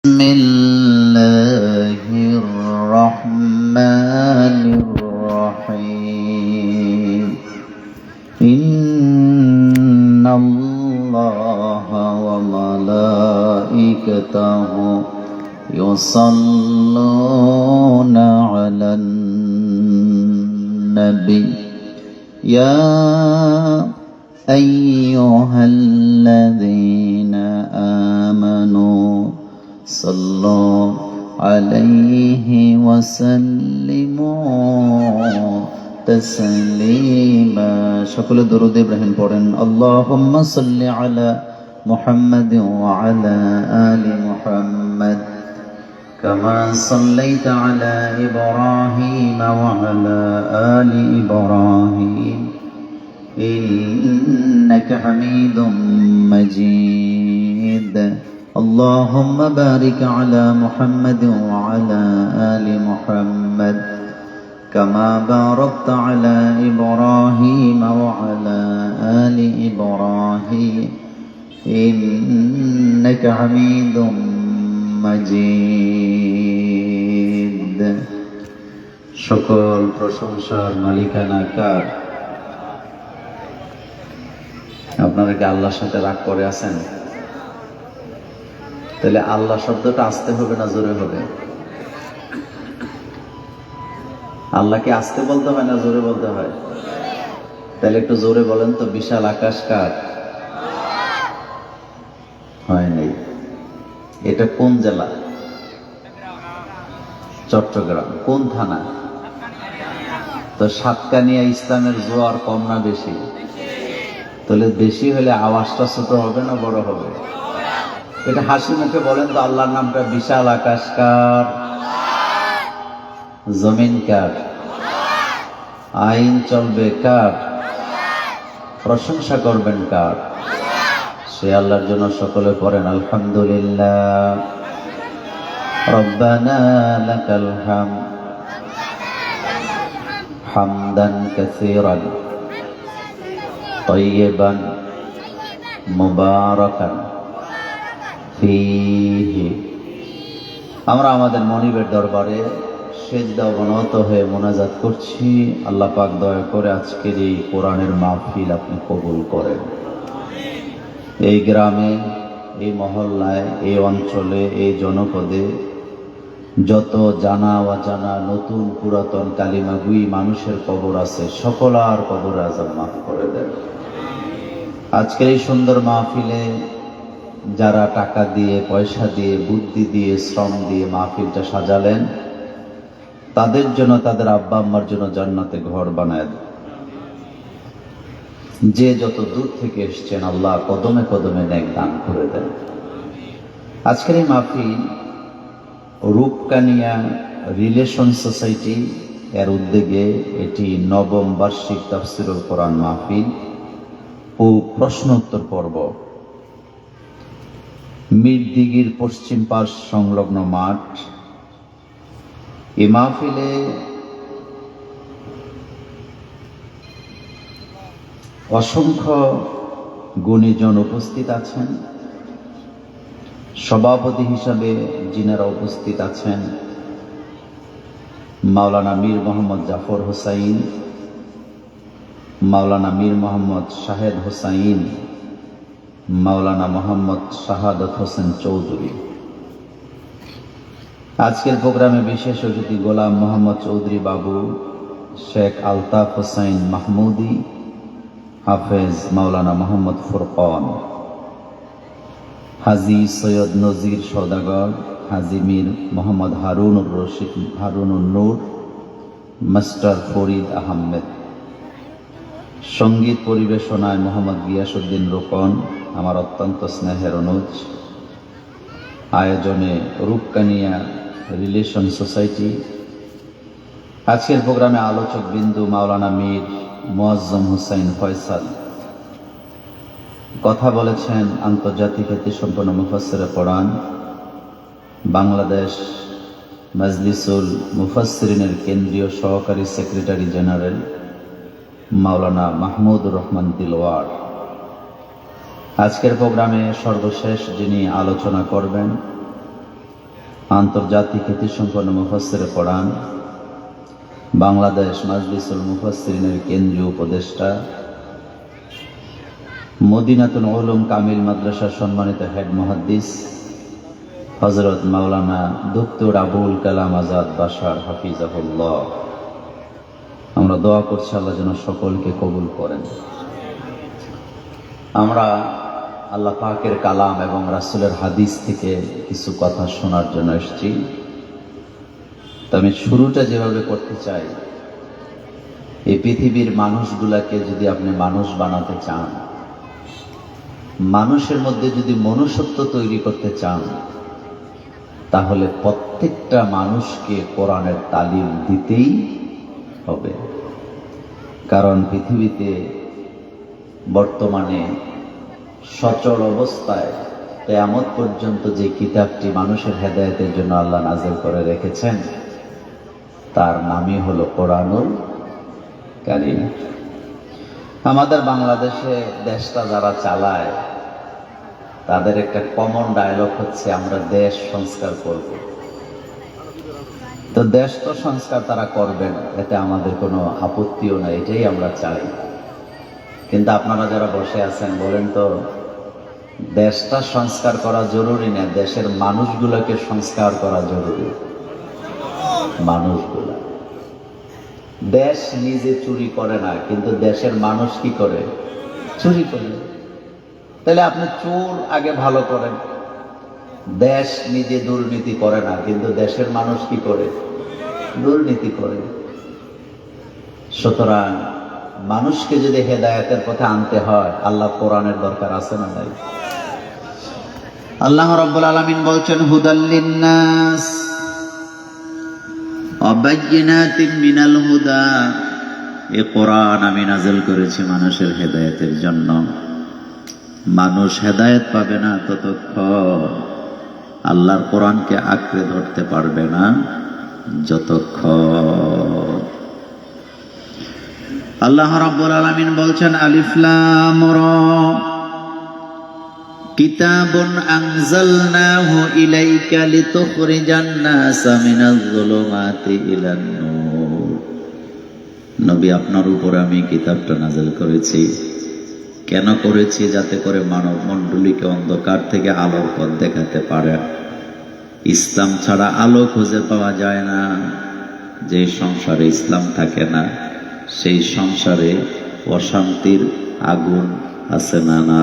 بسم الله الرحمن الرحيم إن الله وملائكته يصلون على النبي يا أيها الذين آمنوا صلوا عليه وسلموا تسليما সকল দরুদ ইব্রাহিম পড়েন আল্লাহুম্মা সাল্লি আলা মুহাম্মাদ ওয়া আলা আলি মুহাম্মাদ কামা সাল্লাইতা আলা ইব্রাহিম ওয়া আলা আলি ইব্রাহিম ইন্নাকা হামিদুম মাজিদ اللهم بارك على محمد وعلى آل محمد كما باركت على إبراهيم وعلى آل إبراهيم إنك حميد مجيد সকল প্রশংসার মালিকানা কার? আপনারা কি আল্লাহর সাথে রাগ করে আছেন? তাহলে আল্লাহ শব্দটা আসতে হবে না জোরে হবে? আল্লাহকে আসতে বলতে হয় না জোরে বলতে হয়? তাহলে একটু জোরে বলেন তো, বিশাল আকাশ কার? হয় নাই। এটা কোন জেলা? চট্টগ্রাম। কোন থানা? তো সাতকানিয়া ইসলামের জোয়ার কম না বেশি? তাহলে বেশি হলে আওয়াজটা ছোট হবে না বড় হবে? এটা হাসি মুখে বলেন তো, আল্লাহর নামটা বিশাল আকাশ কার? জমিন কার? আইন চলবে কার? প্রশংসা করবেন কার? সে আল্লাহর জন্য সকলে পড়েন আলহামদুলিল্লাহ। রব্বানা লাকাল হামদ হামদান কাসীরান তাইয়িবান মুবারাকান। আমরা আমাদের মনিবের দরবারে সেজদা অবনত হয়ে মোনাজাত করছি, আল্লাহ পাক দয়া করে আজকের এই কোরআনের মাহফিল আপনি কবুল করেন। এই গ্রামে, এই মহল্লায়, এই অঞ্চলে, এই জনপদে যত জানা অজানা, নতুন পুরাতন কালিমাগুই মানুষের কবর আছে, সকলার কবর আযাব মাফ করে দেন। আজকের এই সুন্দর মাহফিলে যারা টাকা দিয়ে, পয়সা দিয়ে, বুদ্ধি দিয়ে, শ্রম দিয়ে মাহফিলটা সাজালেন, তাদের জন্য, তাদের আব্বা আম্মার জন্য জান্নাতে ঘর বানায় দেন। যে যত দূর থেকে এসছেন, আল্লাহ কদমে কদমে নেক দান করে দেন। আজকের এই মাহফিল রূপকানিয়া রিলেশন সোসাইটি এর উদ্যোগে এটি 9ম বার্ষিক তাফসীরুল কোরআন মাহফিল ও প্রশ্ন উত্তর পর্ব। মিরদিঘির পশ্চিম পাশ সংলগ্ন মাঠ। এই মাহফিলে অসংখ্য গুণীজন উপস্থিত আছেন। সভাপতি হিসাবে যিনারা উপস্থিত আছেন, মাওলানা মীর মোহাম্মদ জাফর হোসাইন, মাওলানা মীর মোহাম্মদ শাহেদ হোসাইন, মাওলানা মোহাম্মদ শাহাদত হোসেন চৌধুরী। আজকের প্রোগ্রামে বিশেষ অতিথি গোলাম মোহাম্মদ চৌধুরী বাবু, শেখ আলতাফ হোসাইন মাহমুদি, হাফেজ মাওলানা মোহাম্মদ ফুরকান, হাজী সৈয়দ নজির সওদাগর, হাজী মীর মোহাম্মদ হারুনুর রশিদ, হারুনুর নূর, মাস্টার ফরিদ আহমেদ। সঙ্গীত পরিবেশনায় মোহাম্মদ গিয়াসউদ্দিন রোকন, আমার অত্যন্ত স্নেহের অনুজ। আয়োজনে রূপকানিয়া রিলেশন সোসাইটি। আজকের প্রোগ্রামে আলোচক বিন্দু মাওলানা মীর মুআজ্জম হোসাইন ফয়সাল। কথা বলেছেন আন্তর্জাতিক খ্যাতিসম্পন্ন মুফাসসিরে কোরআন, বাংলাদেশ মাজলিসুল মুফাসসিরিনের কেন্দ্রীয় সহকারী সেক্রেটারি জেনারেল মাওলানা মাহমুদুর রহমান দিলওয়ার। আজকের প্রোগ্রামে সর্বশেষ যিনি আলোচনা করবেন আন্তর্জাতিক খ্যাতিসম্পন্ন মুফাসসিরে কোরআন, বাংলাদেশ মাজলিসুল মুফাসসিরিনের কেন্দ্রীয় উপদেষ্টা, মদিনাতুল উলুম কামিল মাদ্রাসার সম্মানিত হেড মুহাদ্দিস হযরত মাওলানা ডক্টর আবুল কালাম আজাদ বাশার হাফিজাহুল্লাহ, আমরা দোয়া করছি আল্লাহ যেন সকলকে কবুল করেন। আমরা আল্লাহ পাকের কালাম এবং রাসূলের হাদিস থেকে কিছু কথা শোনার জন্য এসেছি। তো আমি শুরুটা যেভাবে করতে চাই, এই পৃথিবীর মানুষগুলাকে যদি আপনি মানুষ বানাতে চান, মানুষের মধ্যে যদি মনুষ্যত্ব তৈরি করতে চান, তাহলে প্রত্যেকটা মানুষকে কোরআনের তালিম দিতেই হবে। কারণ পৃথিবীতে বর্তমানে সচল অবস্থায় কিয়ামত পর্যন্ত যে কিতাবটি মানুষের হেদায়েতের জন্য আল্লাহ নাযিল করে রেখেছেন, তার নামই হলো কোরআনুল কারীম। আমাদের বাংলাদেশে দেশটা যারা চালায়, তাদের একটা কমন ডায়লগ হচ্ছে আমরা দেশ সংস্কার করব। তো দেশ তো সংস্কার তারা করবেন, এতে আমাদের কোনো আপত্তিও নাই, এটাই আমরা চাই। কিন্তু আপনারা যারা বসে আছেন, বলেন তো দেশটা সংস্কার করা জরুরি না, দেশের মানুষগুলোকে সংস্কার করা জরুরি? মানুষগুলা, দেশ নিজে চুরি করে না, কিন্তু দেশের মানুষ কি করে? চুরি করে। তাহলে আপনি চোর আগে ভালো করেন। দেশ নিজে দুর্নীতি করে না, কিন্তু দেশের মানুষ কি করে? দুর্নীতি করে। সুতরাং মানুষকে যদি হেদায়েতের পথে আনতে হয়, আল্লাহ কোরআনের দরকার আছে না নাই? আল্লাহ রাব্বুল আলামিন বলছেন হুদাল লিন্নাস ওয়া বায়্যিনাতিন মিনাল হুদা, এই কোরআন আমি নাযিল করেছি মানুষের হেদায়েতের জন্য। মানুষ হেদায়েত পাবে না ততক্ষণ, আল্লাহর কোরআনকে আঁকড়ে ধরতে পারবে না যতক্ষণ। আল্লাহ রাব্বুল আলামিন বলছেন আলিফ লাম রা, কিতাবুন আনজালনাহু ইলাইকা লিতুখরিজান নাসা মিনাজ যুলুমাতি ইলান নূর। নবী, আপনার উপরে আমি কিতাবটা নাযিল করেছি। কেন করেছি? যাতে করে মানব মণ্ডলীকে অন্ধকার থেকে আলোর পথ দেখাতে পারে। ইসলাম ছাড়া আলো খুঁজে পাওয়া যায় না। যে সংসারে ইসলাম থাকে না, সেই সংসারে অশান্তির আগুন আছে না না?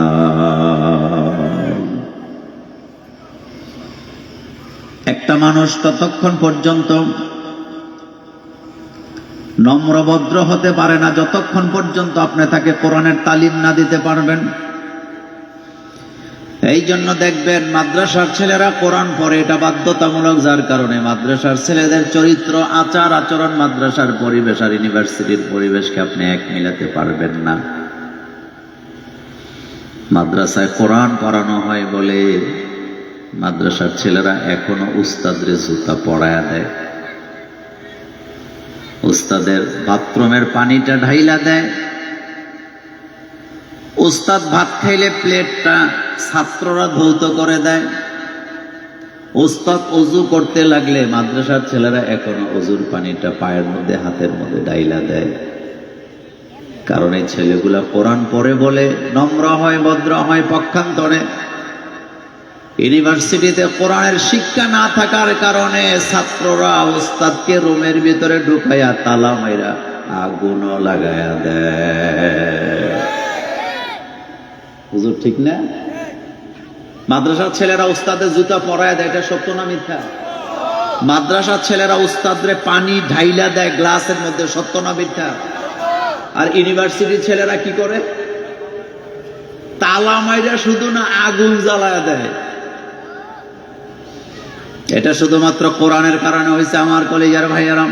একটা মানুষ ততক্ষণ পর্যন্ত নম্রভদ্র হতে পারে না যতক্ষণ পর্যন্ত আপনি তাকে কোরআনের তালিম না দিতে পারবেন। এই জন্য দেখবেন মাদ্রাসার ছেলেরা কোরআন পড়ে, এটা বাধ্যতামূলক। যার কারণে মাদ্রাসার ছেলেদের চরিত্র, আচার আচরণ, মাদ্রাসার পরিবেশ আর ইউনিভার্সিটির পরিবেশকে আপনি এক মিলাতে পারবেন না। মাদ্রাসায় কোরআন পড়ানো হয় বলে মাদ্রাসার ছেলেরা এখনো উস্তাদের জুতা পড়ায়া দেয়, উস্তাদের বাথরুমের পানিটা ঢাইলা দেয়, উস্তাদ ভাত খাইলে প্লেটটা ছাত্ররা ধৌত করে দেয়, উস্তাদ ওযু করতে লাগলে মাদ্রাসার ছেলেরা এখনো ওযুর পানিটা পায়ের মধ্যে হাতের মধ্যে ঢাইলা দেয়। কারণ এই ছেলেগুলা কোরআন পড়ে বলে নম্র হয়, ভদ্র হয়। পক্ষান্তরে ইউনিভার্সিটিতে কোরআনের শিক্ষা না থাকার কারণে ছাত্ররা উস্তাদকে রুমের ভিতরে ঢুকাইয়া তালা মাইরা আগুনও লাগাইয়া দেয়। হুজুর ঠিক না? মাদ্রাসার ছেলেরা উস্তাদের জুতা পরায় দেয়, এটা সত্য না মিথ্যা? মাদ্রাসার ছেলেরা উস্তাদরে পানি ঢাইলা দেয় গ্লাসের মধ্যে, সত্য না মিথ্যা? আর ইউনিভার্সিটির ছেলেরা কি করে? তালা মাইরা শুধু না, আগুন জ্বালায়া দেয়। এটা শুধুমাত্র কোরআনের কারণে হয়েছে। আমার কলিজার ভাইয়েরা,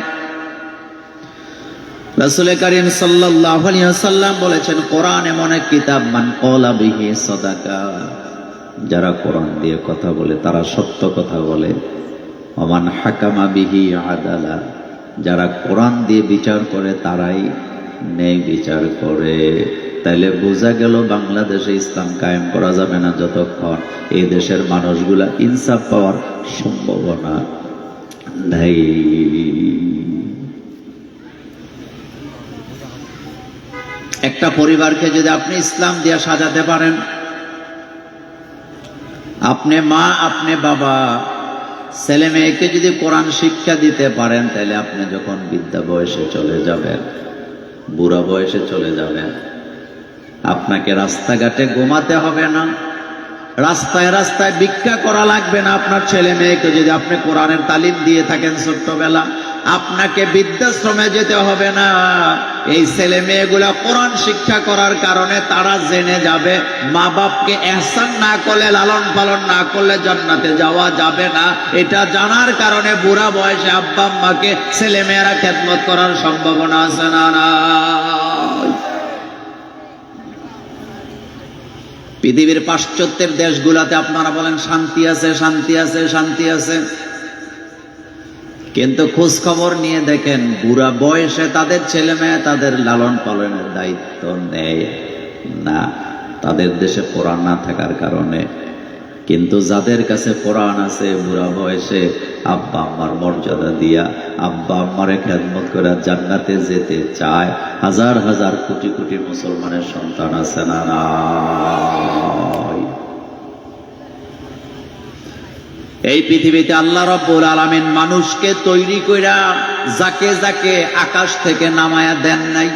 রাসূল কারীম সাল্লাল্লাহু আলাইহি ওয়াসাল্লাম বলেছেন কোরআন এমন এক কিতাব, মান ক্বালা বিহি সাদাকা, যারা কোরআন দিয়ে কথা বলে তারা সত্য কথা বলে। ওমান হাকামা বিহি আদালা, যারা কোরআন দিয়ে বিচার করে তারাই ন্যায় বিচার করে। তাইলে বোঝা গেল বাংলাদেশে ইসলাম কায়েম করা যাবে না যতক্ষণ এই দেশের মানুষগুলা ইনসাফ পাওয়ার সম্ভাবনা নাই। একটা পরিবারকে যদি আপনি ইসলাম দিয়ে সাজাতে পারেন, আপনি মা, আপনি বাবা, ছেলে মেয়েকে যদি কোরআন শিক্ষা দিতে পারেন, তাহলে আপনি যখন বৃদ্ধা বয়সে চলে যাবেন, বুড়া বয়সে চলে যাবেন, আপনাকে রাস্তাঘাটে ঘুমাতে হবে না, রাস্তায় রাস্তায় ভিক্ষা করা লাগবে না। আপনার ছেলে মেয়েকে যদি আপনি কোরআনের তালিম দিয়ে থাকেন ছোট্টবেলা, আপনাকে বৃদ্ধাশ্রমে যেতে হবে না। এই ছেলে মেয়েগুলা কোরআন শিক্ষা করার কারণে তারা জেনে যাবে মা বাপকে ইহসান না করলে, লালন পালন না করলে জান্নাতে যাওয়া যাবে না। এটা জানার কারণে বুড়া বয়সে আব্বা আম্মাকে ছেলে মেয়েরা খেদমত করার সম্ভাবনা আছে না? পৃথিবীর পাশ্চাত্যের দেশগুলাতে আপনারা বলেন শান্তি আছে, শান্তি আছে, শান্তি আছে, কিন্তু খোঁজ খবর নিয়ে দেখেন বুড়া বয়সে তাদের ছেলে মেয়ে তাদের লালন পালনের দায়িত্ব নেয় না, তাদের দেশে কোরআন না থাকার কারণে। কিন্তু যাদের কাছে কোরআন আছে, বুড়া বয়সে আব্বা আম্মার মর্যাদা দিয়া আব্বা আম্মারে খেদমত করে জান্নাতে যেতে চায় হাজার হাজার কোটি কোটি মুসলমানের সন্তান আছে না? এই পৃথিবীতে আল্লাহ রাব্বুল আলামিন মানুষকে তৈরি কইরা যাকে যাকে আকাশ থেকে নামায়া দেন নাই,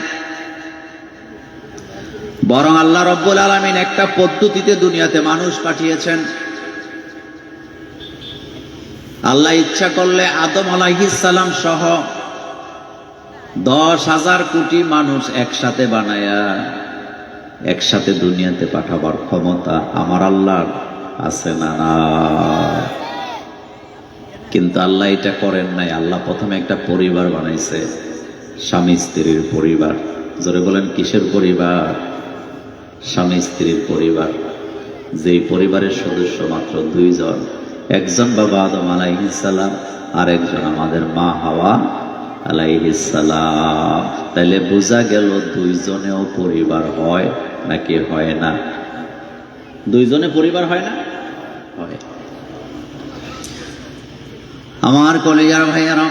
বরং আল্লাহ রাব্বুল আলামিন একটা পদ্ধতিতে দুনিয়াতে মানুষ পাঠিয়েছেন। আল্লাহ ইচ্ছা করলে আদম আলাইহিস সালাম সহ 10,000 কোটি মানুষ একসাথে বানায়া একসাথে দুনিয়াতে পাঠাবার ক্ষমতা আমার আল্লাহর আছে না? কিন্তু আল্লাহ এটা করেন নাই। আল্লাহ প্রথমে একটা পরিবার বানাইছে, স্বামী স্ত্রীর পরিবার। জোরে বলেন কিসের পরিবার? স্বামী স্ত্রীর পরিবার। যেই পরিবারের সদস্য মাত্র 2 জন, একজন বাবা আদম আলাইহিস সালাম আর একজন আমাদের মা হাওয়া আলাইহিস সালাম। তাইলে বোঝা গেল 2 জনেও পরিবার হয় নাকি হয় না? 2 জনে পরিবার হয় না? হয়। আমার কলিজার ভাইয়ারা,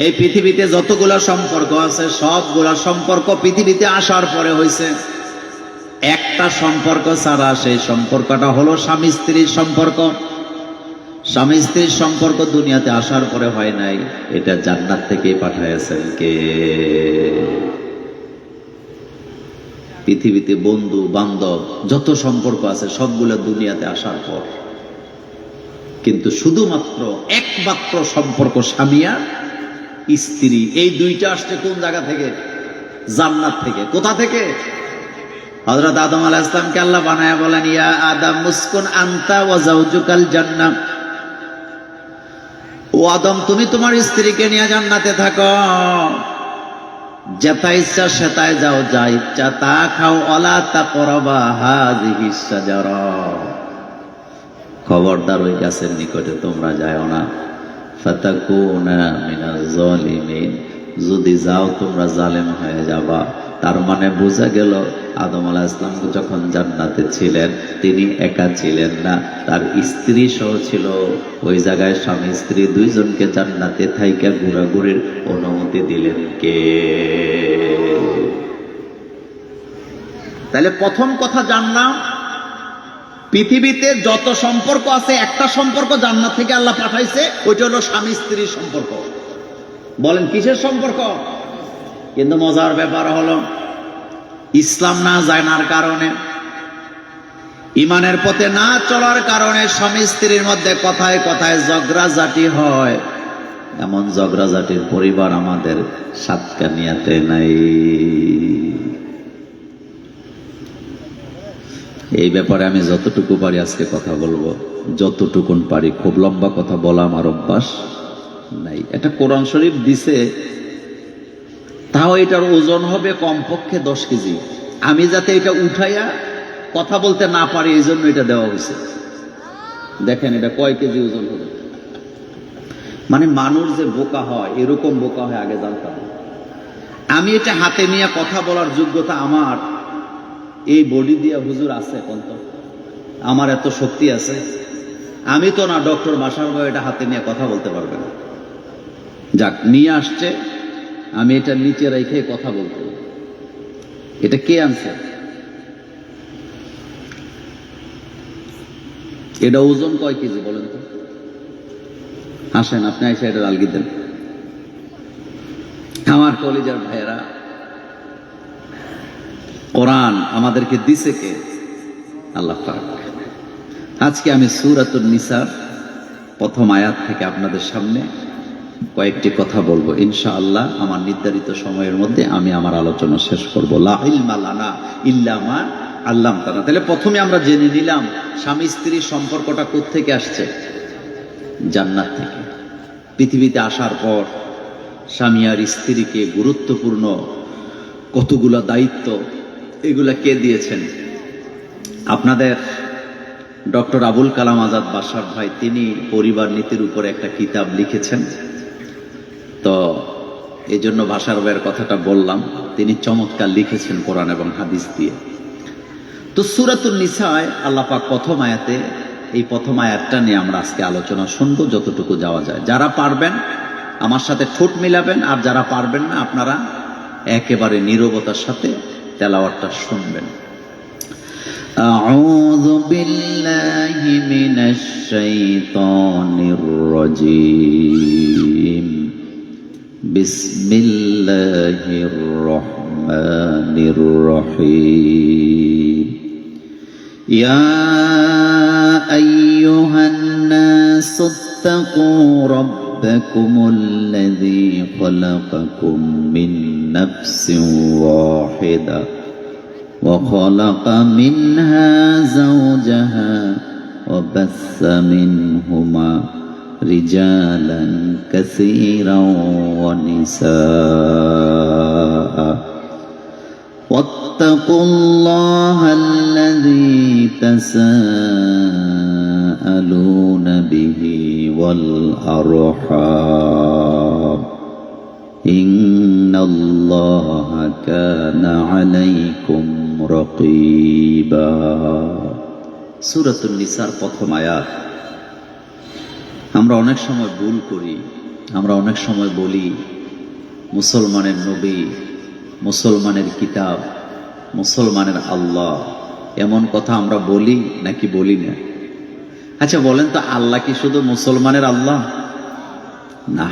এই পৃথিবীতে যতগুলা সম্পর্ক আছে সবগুলা সম্পর্ক পৃথিবীতে আসার পরে হয়েছে। একটা সম্পর্ক ছাড়া, সেই সম্পর্কটা হলো স্বামী স্ত্রীর সম্পর্ক। স্বামী স্ত্রীর সম্পর্ক দুনিয়াতে আসার পরে হয় নাই, এটা জান্নাত থেকেই পাঠাইছেন কে? পৃথিবীতে বন্ধু বান্ধব যত সম্পর্ক আছে সবগুলো দুনিয়াতে আসার পর। কিন্তু শুধুমাত্র একমাত্র সম্পর্ক স্বামী আর স্ত্রী, এই দুইটা আসছে কোন জায়গা থেকে? জান্নাত থেকে। কোথা থেকে? হযরত আদম আলাইহিস সালামকে আল্লাহ বানায়া বলেন, ইয়া আদম মুসকুন আনতা ওয়া যাওজুকাল জান্নাহ। ও আদম, তুমি তোমার স্ত্রীকে নিয়ে জান্নাতে থাকো, যেটা ইচ্ছা সেটাই যাও, যা ইচ্ছা তা খাও, ওয়ালা তাকরাবা হাযিহিস শাজারা। খবরদার ওই গাছের নিকটে তোমরা যাও না, ফাতাকুনা মিনাজ জালিমিন, যদি যাও তোমরা জালেম হয়ে যাবা। তার মানে বোঝা গেল আদম আলাইহিস সালাম যখন জান্নাতে ছিলেন তিনি একা ছিলেন না, তার স্ত্রী সহ ছিল। ওই জায়গায় স্বামী স্ত্রী 2 জনকে জান্নাতে থাইকা ঘোরাঘুরির অনুমতি দিলেন কে? তাহলে প্রথম কথা জানলাম, পৃথিবীতে যত সম্পর্ক আছে একটা সম্পর্ক জান্নাত থেকে আল্লাহ পাঠাইছে, ওইটা হলো স্বামী স্ত্রীর সম্পর্ক। বলেন কিসের সম্পর্ক? কিন্তু মজার ব্যাপার হলো ইসলাম না জানার কারণে, ঈমানের পথে না চলার কারণে স্বামী স্ত্রীর মধ্যে কথায় কথায় ঝগড়াঝাটি হয়। এমন ঝগড়াঝাটির পরিবার আমাদের সাতকানিয়াতে নাই। এই ব্যাপারে আমি যতটুকু পারি আজকে কথা বলবো, যতটুকুন পারি। খুব লম্বা কথা বলা আমার অভ্যাস নাই। এটা কোরআন শরীফ দিছে, তাও এটার ওজন হবে কমপক্ষে 10 কেজি। আমি যাতে এটা উঠাইয়া কথা বলতে না পারি এই জন্য এটা দেওয়া হয়েছে। দেখেন এটা কয় কেজি ওজন হবে। মানে মানুষ যে বোকা হয়, এরকম বোকা হয় আগে জানতাম। আমি এটা হাতে নিয়ে কথা বলার যোগ্যতা আমার এই বডি দিয়া হুজুর আছে? কোন আমার এত শক্তি আছে? আমি তো না ডক্টর বাসার ভাই এটা হাতে নিয়ে কথা বলতে পারবে না। যাক, নিয়ে আসছে, আমি এটা নিচে রেখে কথা বলতে। এটা কে আনছে? এটা ওজন কয় কেজি বলেন তো? আসেন আপনি এসে এটা আলগি দেন। আমার কলিজার ভাইয়েরা, কোরআন আমাদেরকে দিছে কে? আল্লাহ পাক। আজকে আমি সূরাতুন নিসার প্রথম আয়াত থেকে আপনাদের সামনে কয়েকটি কথা বলবো ইনশাআল্লাহ। আমার নির্ধারিত সময়ের মধ্যে আমি আমার আলোচনা শেষ করবো। লা ইলমা লানা ইল্লা মা আল্লামতানা। তাহলে প্রথমে আমরা জেনে নিলাম স্বামী স্ত্রীর সম্পর্কটা কোত্থেকে আসছে? জান্নাত থেকে। পৃথিবীতে আসার পর স্বামী আর স্ত্রীকে গুরুত্বপূর্ণ কতগুলো দায়িত্ব, এগুলা কে দিয়েছেন? আপনাদের ডক্টর আবুল কালাম আজাদ বাসার ভাই, তিনি পরিবার নীতির উপরে একটা কিতাব লিখেছেন। তো এই জন্য বাসার ভাইয়ের কথাটা বললাম। তিনি চমৎকার লিখেছেন কোরআন এবং হাদিস দিয়ে। তো সূরাতুন নিসায় আল্লাহ পাক প্রথম আয়াতে, এই প্রথম আয়াতটা নিয়ে আমরা আজকে আলোচনা শুনবো যতটুকু যাওয়া যায়। যারা পারবেন আমার সাথে ঠোঁট মিলাবেন, আর যারা পারবেন না আপনারা একেবারে নীরবতার সাথে তেলাওয়াতটা শুনবেন। আউযু বিল্লাহি মিনাশ শাইতানির রাজীম। বিসমিল্লাহির রহমানির রহিম। ইয়া আইয়ুহান নাসু ইত্তাকু রাব্বাকুমুল্লাযী খালাকাকুম মিন নাফসিন ওয়াহিদা وخلق منها زوجها وبث منهما رجالا كثيرا ونساء واتقوا الله الذي تساءلون به والأرحام إن الله كان عليكم رقيبا। সূরাতুন নিসার প্রথম আয়াত। আমরা অনেক সময় ভুল করি, আমরা অনেক সময় বলি মুসলমানের নবী, মুসলমানের কিতাব, মুসলমানের আল্লাহ, এমন কথা আমরা বলি নাকি বলি না? আচ্ছা বলেন তো, আল্লাহ কি শুধু মুসলমানের আল্লাহ? না,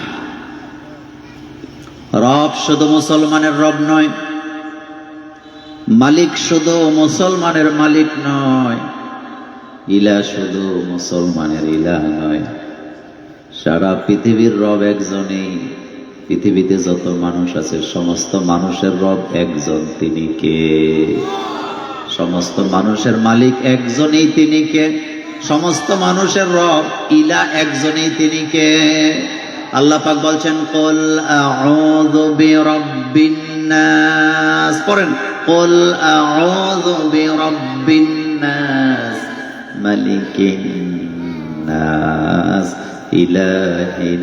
রব শুধু মুসলমানের রব নয়, মালিক শুধু মুসলমানের মালিক নয়, ইলাহ শুধু মুসলমানের ইলাহ নয়। সারা পৃথিবীর রব একজনই। পৃথিবীতে যত মানুষ আছে সমস্ত মানুষের রব একজন, তিনি কে? সমস্ত মানুষের মালিক একজনই, তিনি কে? সমস্ত মানুষের রব ইলাহ একজনই, তিনি কে? আল্লাহ পাক বলছেন কুল আউযু বিরাব্বিন নাস। পড়েন, কুল আউযু বিরাব্বিন নাস মালিকিন নাস ইলাহিন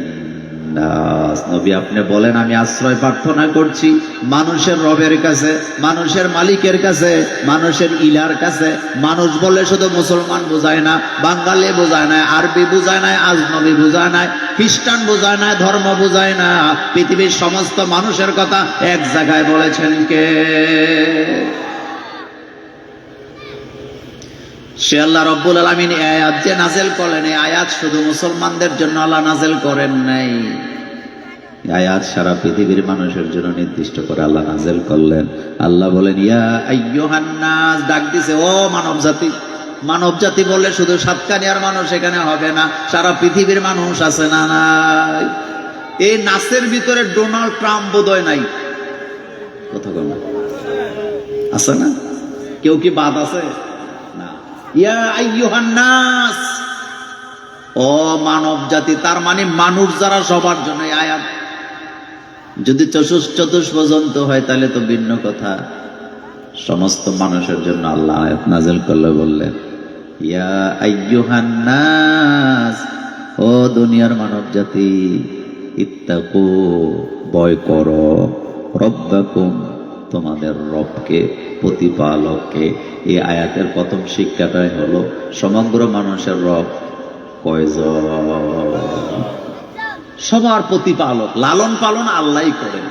নাস। নবী আপনি বলেন আমি আশ্রয় প্রার্থনা করছি মানুষের রবের কাছে, মানুষের মালিকের কাছে, মানুষের ইলার কাছে। মানুষ বলে শুধু মুসলমান বোঝায় না, বাঙালি বোঝায় না, আরবি বোঝায় না, আজনবী বোঝায় না, খ্রিস্টান বোঝায় না, ধর্ম বোঝায় না। পৃথিবীর সমস্ত মানুষের কথা এক জায়গায় বলেছেন কে? সে আল্লাহ রব্বুল আলামিন এই আয়াত যে নাযিল করলেন, এই আয়াত শুধু মুসলমানদের জন্য আল্লাহ নাযিল করেন নাই, এই আয়াত সারা পৃথিবীর মানুষের জন্য নির্দিষ্ট করে আল্লাহ নাযিল করলেন। আল্লাহ বলেন ইয়া আইয়ুহান নাস, ডাক দিছে ও মানব জাতি। মানব জাতি বললে শুধু সাতকানিয়ার মানুষ এখানে হবে না, সারা পৃথিবীর মানুষ আছে না নাই? এই নাসের ভিতরে ডোনাল্ড ট্রাম্প বোধহয় নাই, কথা বল না, আছে না? কেউ কি বাদ আছে? ইয়া আইয়ুহান নাস, ও মানব জাতি। তার মানে মানুষ যারা সবার জন্য এই আয়াত। যদি চতুর্থ পর্যন্ত হয় তাহলে তো ভিন্ন কথা। সমস্ত মানুষের জন্য আল্লাহ আয়াত নাযিল করলে বললেন ইয়া আইয়ুহান নাস, ও দুনিয়ার মানব জাতি, ইত্তাকু, ভয় করো, রব্বাকুম, তোমাদের রবকে, প্রতিপালককে। এই আয়াতের প্রথম শিক্ষাটাই হলো সমগ্র মানুষের রব কয়জন? সবার প্রতিপালক, লালন পালন আল্লাহই করেন।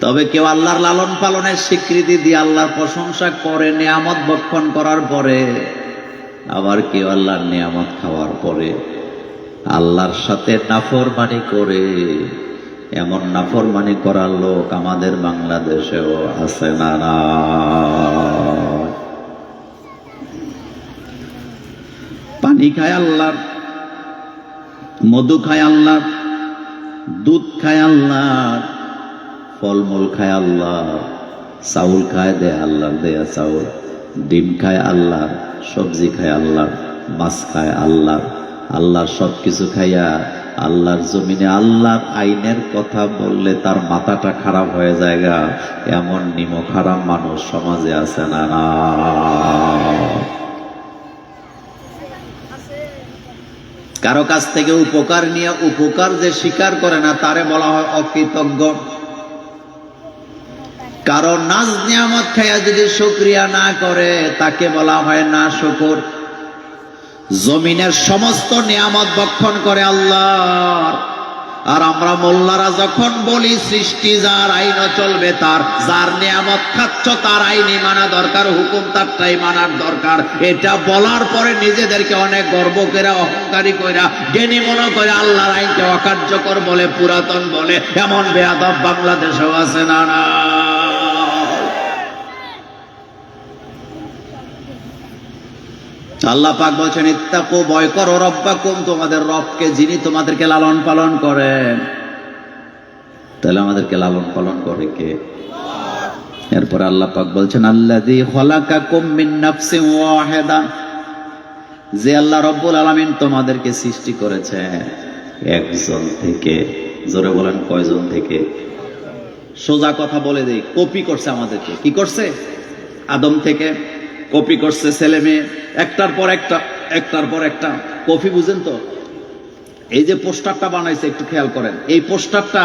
তবে কেউ আল্লাহর লালন পালনের স্বীকৃতি দিয়ে আল্লাহর প্রশংসা করে নিয়ামত ভক্ষণ করার পরে, আবার কেউ আল্লাহর নিয়ামত খাওয়ার পরে আল্লাহর সাথে নাফরমানি করে। এমন নাফরমানি করার লোক আমাদের বাংলাদেশেও আছে না? না, পানি খায় আল্লাহর, মধু খায় আল্লাহর, দুধ খায় আল্লাহর, ফলমূল খায় আল্লাহ, চাউল খায় দেয় আল্লাহর দেয়া চাউল, ডিম খায় আল্লাহর, সবজি খায় আল্লাহর, মাছ খায় আল্লাহর। আল্লাহর সবকিছু খাইয়া আল্লাহর জমিনে আল্লাহর আইনের কথা বললে তার মাথাটা খারাপ হয়ে যায়। এমন নিমক হারাম মানুষ সমাজে আছে না? না, কারো কাছ থেকে উপকার নিয়ে উপকার যে স্বীকার করে না তারে বলা হয় অকৃতজ্ঞ। কারো নাজ নিয়ামত খাইয়া যদি শুকরিয়া না করে তাকে বলা হয় না শুকর। জমিনের সমস্ত নিয়ামত ভক্ষণ করে আল্লাহ, আর আমরা মোল্লারা যখন বলি সৃষ্টি যার, আইনও চলবে তার, যার নিয়ামত খাচ্ছ তার আইনই মানা দরকার, হুকুম তারটাই মানার দরকার। এটা বলার পরে নিজেদেরকে অনেক গর্ব করে, অহংকারী কইরা, জ্ঞানী মনে করে আল্লাহর আইনকে অকার্যকর বলে, পুরাতন বলে, এমন বেয়াদব বাংলাদেশেও আছে না? না, আল্লাহ পাক বলছেন ইত্তাকু, ভয় করো, রব্বাকুম, তোমাদের রবকে, যিনি তোমাদেরকে লালন পালন করেন। তাহলে আমাদেরকে লালন পালন করে কে? এরপর আল্লাহ পাক বলছেন আল্লাযী খালাকাকুম মিন নাফসিন ওয়াহিদা, যে আল্লাহ রব্বুল আলামিন তোমাদেরকে সৃষ্টি করেছে একজন থেকে। জোরে বলেন কয়জন থেকে? সোজা কথা বলে দেই, কপি করছে আমাদেরকে। কি করছে? আদম থেকে কপি করছে ছেলে মেয়ে, একটার পর একটা, একটার পর একটা। কপি বুঝেন তো? এই যে পোস্টারটা বানাইছে, একটু খেয়াল করেন, এই পোস্টারটা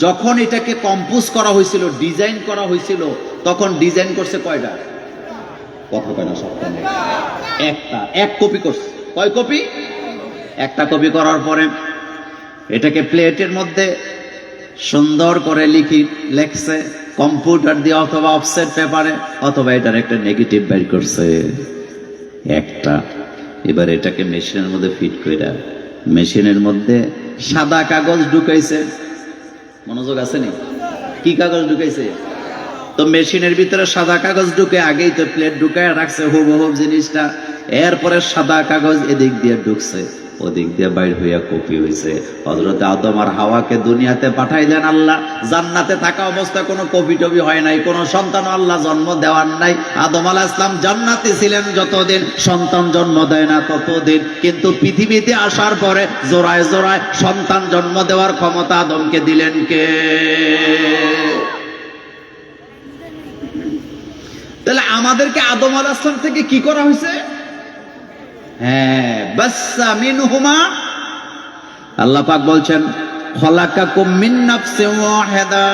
যখন এটাকে কম্পোজ করা হয়েছিল, ডিজাইন করা হয়েছিল, তখন ডিজাইন করছে কয়টা? কথা কয় না, সবটা একটা। এক কপি করছে। কয় কপি? একটা কপি করার পরে এটাকে প্লেটের মধ্যে সুন্দর করে লেখছে কম্পিউটার দিয়ে, অথবা অফসেট পেপারে, অথবা এটার একটা নেগেটিভ বের করছে একটা। এবার এটাকে মেশিনের মধ্যে ফিট করে, মেশিনের মধ্যে সাদা কাগজ ঢুকাইছে। মনোযোগ আছে নি? কি কাগজ ঢুকাইছে? তো মেশিনের ভিতরে সাদা কাগজ ঢুকে, আগেই তো প্লেট ঢুকায় রাখছে হুবহু জিনিসটা। এরপরে সাদা কাগজ এদিক দিয়ে ঢুকছে, ওদিক দিয়ে বাইর হইয়া কপি হয়েছে। হযরত আদম আর হাওয়াকে দুনিয়াতে পাঠাইলেন আল্লাহ। জান্নাতে থাকা অবস্থায় কোনো কপি টপি হয় নাই, কোনো সন্তান আল্লাহ জন্ম দেওয়ার নাই। আদম আলাইহিস সালাম জান্নাতে ছিলেন যতদিন, সন্তান জন্ম দেয় না ততদিন। কিন্তু পৃথিবীতে আসার পরে জোড়ায় জোড়ায় সন্তান জন্ম দেওয়ার ক্ষমতা আদমকে দিলেন কে? তাহলে আমাদেরকে আদম আলাইহিস সালাম থেকে কি করা হয়েছে? হ্যাঁ, বাসসা মিনহুমা, আল্লাহ পাক বলছেন খালাকাকুম মিন নাফসিন ওয়াহিদা,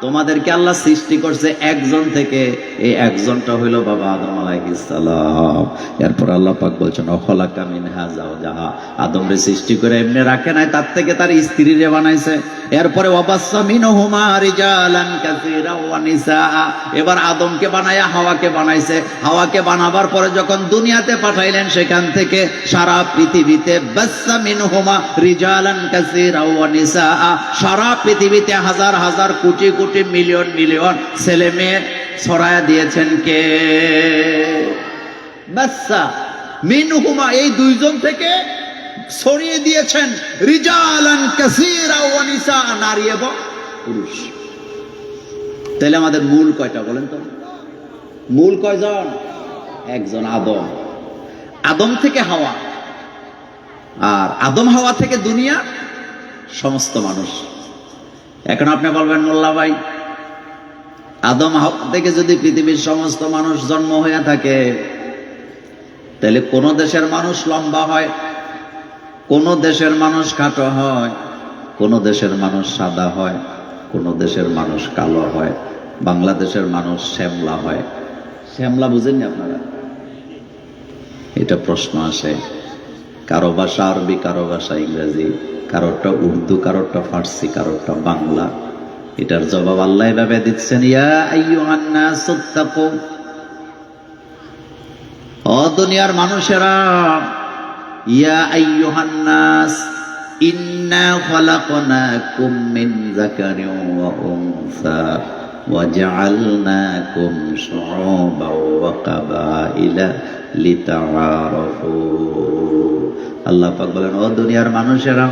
তোমাদেরকে আল্লাহ সৃষ্টি করছে একজন থেকে। এই একজনটা হইল বাবা আদম আলাইহিস সালাম। এরপর আল্লাহ পাক বলছেন খালাকা মিনহা যাওজাহা, আদমরে সৃষ্টি করে এমনি রাখে নাই, তার থেকে তার স্ত্রীরে বানাইছে। এরপরে ওয়াবাসসা মিনহুমা রিজালান কাসীরা ওয়া নিসা, এবার আদমকে বানায়া হাওয়াকে বানাইছে। হাওয়াকে বানাবার পরে যখন দুনিয়াতে পাঠাইলেন, সেখান থেকে সারা পৃথিবীতে বাসসা মিনহুমা রিজালান কাসীরা ওয়া নিসা, সারা পৃথিবীতে হাজার হাজার কোটি কোটি মিলিয়ন মিলিয়ন ছেলে মেয়ে ছড়ায়া দিয়েছেন কে? বাসসা মিনহুমা, এই দুইজন থেকে ছড়িয়ে দিয়েছেন রিজালান কাসীরা ওয়া নিসা, নারী এবং পুরুষ। তাহলে আমাদের মূল কয়টা বলেন তো? মূল কয়জন? একজন, আদম। আদম থেকে হাওয়া, আর আদম হাওয়া থেকে দুনিয়া সমস্ত মানুষ। এখন আপনি বলবেন মোল্লা ভাই, আদম হাওয়া থেকে যদি পৃথিবীর সমস্ত মানুষ জন্ম হয়ে থাকে, তাহলে কোন দেশের মানুষ লম্বা হয়, কোন দেশের মানুষ খাটো হয়, কোনো দেশের মানুষ সাদা হয়, কোনো দেশের মানুষ কালো হয়, বাংলাদেশের মানুষ শ্যামলা হয়। শ্যামলা বুঝেননি আপনারা? এটা প্রশ্ন আসে, কারো ভাষা আরবি, কারো ভাষা ইংরেজি, কারোরটা উর্দু, কারোরটা ফার্সি, কারোরটা বাংলা। এটার জবাব আল্লাহ এভাবে দিচ্ছেন, ইয়া আইয়ুহান নাস ইত্তাকু, ও দুনিয়ার মানুষেরা, ইয়া আইয়ুহান নাস ইন্না খালাকনাকুম মিন যাকারিন ওয়া উনসা ওয়া জাআলনাকুম শুউবান ওয়া কাবাইলা লিতাআরাফু। আল্লাহ পাক বলেন, ও দুনিয়ার মানুষেরা,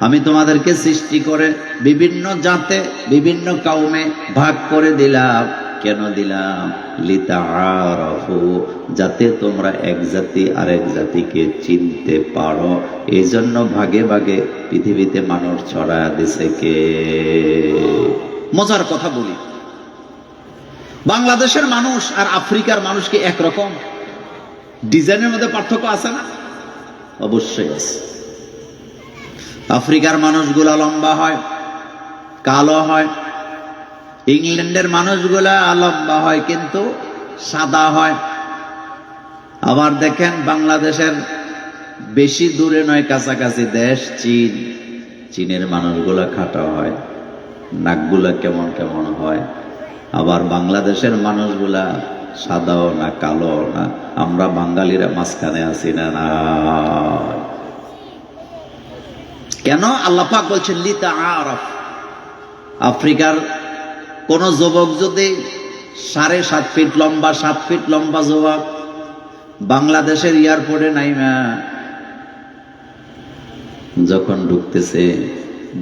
আমি তোমাদেরকে সৃষ্টি করে বিভিন্ন জাতে, বিভিন্ন কওমে ভাগ করে দিলাম। কেন দিলাম? লিতাআরাফু, যাতে তোমরা এক জাতি আরেক জাতিকে চিনতে পারো। এই জন্য ভাগে ভাগে পৃথিবীতে মানুষ ছড়ায় দিছে কে? মজার কথা বলি, বাংলাদেশের মানুষ আর আফ্রিকার মানুষ কি একরকম? ডিজাইনের মধ্যে পার্থক্য আছে না? অবশ্যই আছে। আফ্রিকার মানুষগুলা লম্বা হয়, কালো হয়। ইংল্যান্ডের মানুষগুলা লম্বা হয় কিন্তু সাদা হয়। আবার দেখেন বাংলাদেশের বেশি দূরে নয়, কাছাকাছি দেশ চীন, চীনের মানুষগুলা খাটো হয়, নাকগুলা কেমন কেমন হয়। আবার বাংলাদেশের মানুষগুলা সাদাও না কালো না, আমরা বাঙালিরা মাঝখানে আছি না। না কেন? আল্লাহ পাক বলছেন লিতাআরাফ। আফ্রিকার কোন যুবক যদি 7.5 ফিট লম্বা, 7 ফিট লম্বা যুবক বাংলাদেশের এয়ারপোর্টে নাইমা যখন ঢুকতেছে,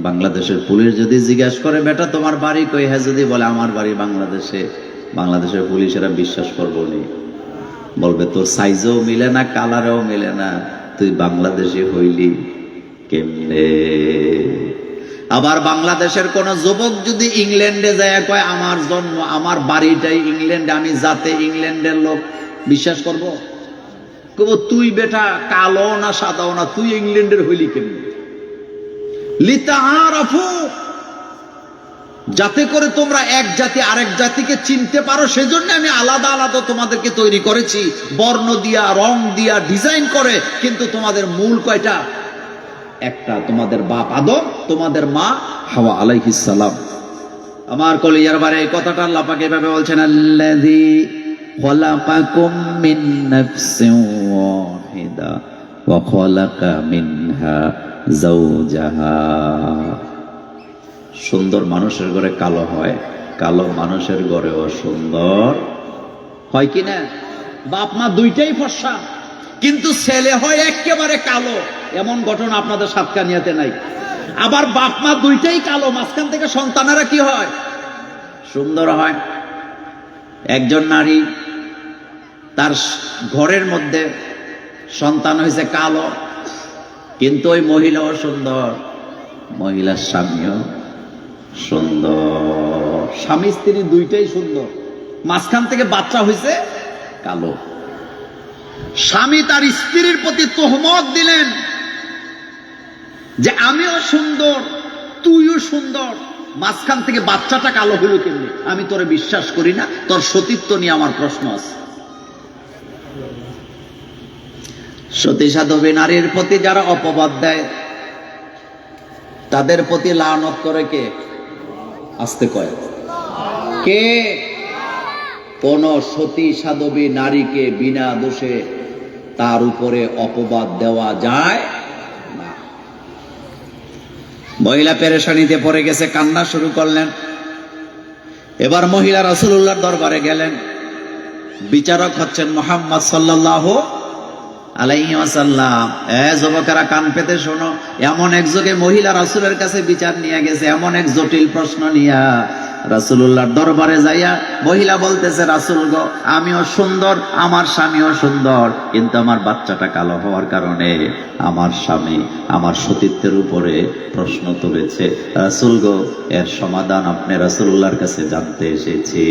বাংলাদেশের পুলিশ যদি জিজ্ঞাসা করে, বেটা তোমার বাড়ি কই? হ্যাঁ যদি বলে আমার বাড়ি বাংলাদেশে, বাংলাদেশের পুলিশেরা বিশ্বাস করবো নি, বলবে তোর সাইজও মিলে না, কালারেও মিলে না, তুই বাংলাদেশি হইলি কেমনে? আবার বাংলাদেশের কোন যুবক যদি ইংল্যান্ডে যায় কয় আমার জন্ম, আমার বাড়িটাই ইংল্যান্ডে, আমি যাতে ইংল্যান্ডের লোক, বিশ্বাস করব? কব তুই বেটা কালো না সাদাও না, তুই ইংল্যান্ডের হইলি কেমনে? লিতাআরাফু, যাতে করে তোমরা এক জাতি আরেক জাতিকে চিনতে পারো, সেজন্য আমি আলাদা আলাদা তোমাদেরকে তৈরি করেছি, বর্ণ দিয়া, রং দিয়া, ডিজাইন করে। কিন্তু তোমাদের মূল কয়টা? একটা, তোমাদের বাপ আদম, তোমাদের মা হাওয়া আলাইহিস সালাম। আমার কলিজার বারে এই কথাটা আল্লাহ পাক এভাবে বলছেন, আল্লাযী খালাকাকুম মিন নাফসিন ওয়াহিদা ওয়া খালাকা মিনহা যাওজাহা। সুন্দর মানুষের ঘরে কালো হয়, কালো মানুষের ঘরেও সুন্দর হয় কিনা? বাপ মা দুইটাই ফর্সা, কিন্তু ছেলে হয় একেবারে কালো। এমন ঘটনা আপনাদের সাতকানিয়াতে নাই। আবার বাপ মা দুইটাই কালো, মাঝখান থেকে সন্তানেরা কি হয়? সুন্দর হয়। একজন নারী, তার ঘরের মধ্যে সন্তান হয়েছে কালো, কিন্তু ওই মহিলাও সুন্দর, মহিলার স্বামীও সুন্দর, স্বামী স্ত্রী দুইটাই সুন্দর, মাঝখান থেকে বাচ্চা হয়েছে কালো। স্বামী তার স্ত্রীর প্রতি তোহমত দিলেন যে আমিও সুন্দর, তুইও সুন্দর, মাঝখান থেকে বাচ্চাটা কালো হইল কেমনি? আমি তোরে বিশ্বাস করি না, তোর সতীত্ব নিয়ে আমার প্রশ্ন আছে। সতী সাধবী নারীর প্রতি যারা অপবাদ দেয়, তাদের প্রতি লানত করে কে? আসতে কয় কে? কোন সতী সাধবী নারীকে বিনা দোষে তার উপরে অপবাদ দেওয়া যায় না। মহিলা পেরেশানিতে পড়ে গেছে, কান্না শুরু করলেন। এবার মহিলা রাসূলুল্লাহর দরবারে গেলেন। বিচারক হচ্ছেন মুহাম্মদ সাল্লাল্লাহু আলাইহি ওয়াসাল্লাম। যুবকেরা কান পেতে শোনো, এমন এক যুগে মহিলা রাসূলের কাছে বিচার নিয়ে গেছে, এমন এক জটিল প্রশ্ন নিয়া রাসূলুল্লাহর দরবারে যাইয়া মহিলা বলতেছে, রাসূল গো, আমিও সুন্দর, আমার স্বামীও সুন্দর, কিন্তু আমার বাচ্চাটা কালো হওয়ার কারণে আমার স্বামী আমার সতীত্বের উপরে প্রশ্ন তুলেছে। রাসূল গো, এর সমাধান আপনি রাসূলুল্লাহর কাছে জানতে এসেছি।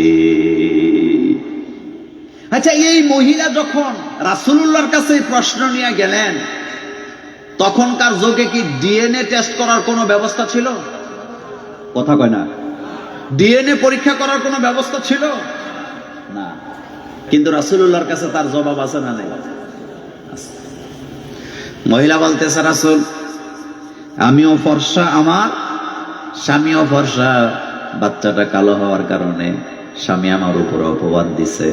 আচ্ছা, এই মহিলা যখন রাসূলুল্লাহর কাছে প্রশ্ন নিয়ে গেলেন, তখনকার যুগে কি ডিএনএ টেস্ট করার কোনো ব্যবস্থা ছিল? কথা কয় না। ডিএনএ পরীক্ষা করার কোনো ব্যবস্থা ছিল না, কিন্তু রাসূলুল্লাহর কাছে তার জবাব আছে না নাই? মহিলা বলতেছে, রাসূল আমিও ফর্সা, আমার স্বামীও ফর্সা, বাচ্চাটা কালো হওয়ার কারণে স্বামী আমার উপরে অপবাদ দিছে।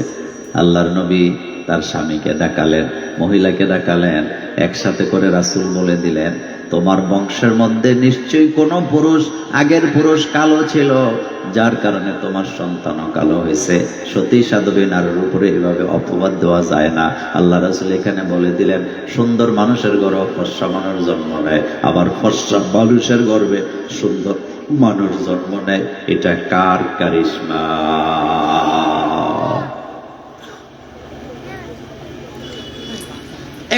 আল্লাহর নবী তার স্বামীকে ডাকালেন, মহিলাকে ডাকালেন, একসাথে করে রাসূল বলে দিলেন, তোমার বংশের মধ্যে নিশ্চয়ই কোনো পুরুষ, আগের পুরুষ কালো ছিল, যার কারণে তোমার সন্তানও কালো হয়েছে। সতী সাধবী নারীর উপরে এভাবে অপবাদ দেওয়া যায় না। আল্লাহ রাসূল এখানে বলে দিলেন, সুন্দর মানুষের গর্ভে ফর্সা মানুষ জন্ম নেয়, আবার ফর্সা মানুষের গর্ভে সুন্দর মানুষ জন্ম নেয়। এটা কার কারিশমা?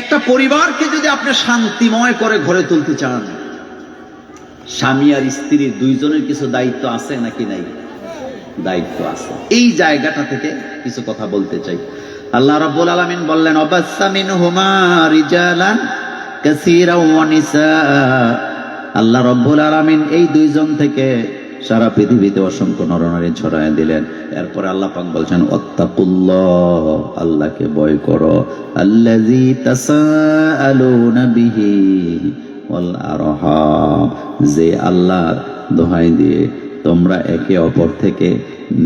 একটা পরিবারকে যদি আপনি শান্তিময় করে ঘরে তুলতে চান, স্বামী আর স্ত্রী দুইজনের কিছু দায়িত্ব আছে নাকি নাই? দায়িত্ব আছে। এই জায়গাটা থেকে কিছু কথা বলতে চাই। আল্লাহ রাব্বুল আলামিন বললেন, অবাসসা মিনহুমা রিজালান কাসীরা ওয়া নিসা। আল্লাহ রাব্বুল আলামিন এই দুইজন থেকে সারা পৃথিবীতে অসংখ্য নরনারী ছড়ায় দিলেন। এরপরে আল্লাহ পাক বলছেন, ওয়াত্তাকুল্লাহ, আল্লাহকে ভয় করো, আল্লাযী তাসাআলুনা বিহি ওয়াল আরহাম, যে আল্লাহর দোহাই দিয়ে তোমরা একে অপর থেকে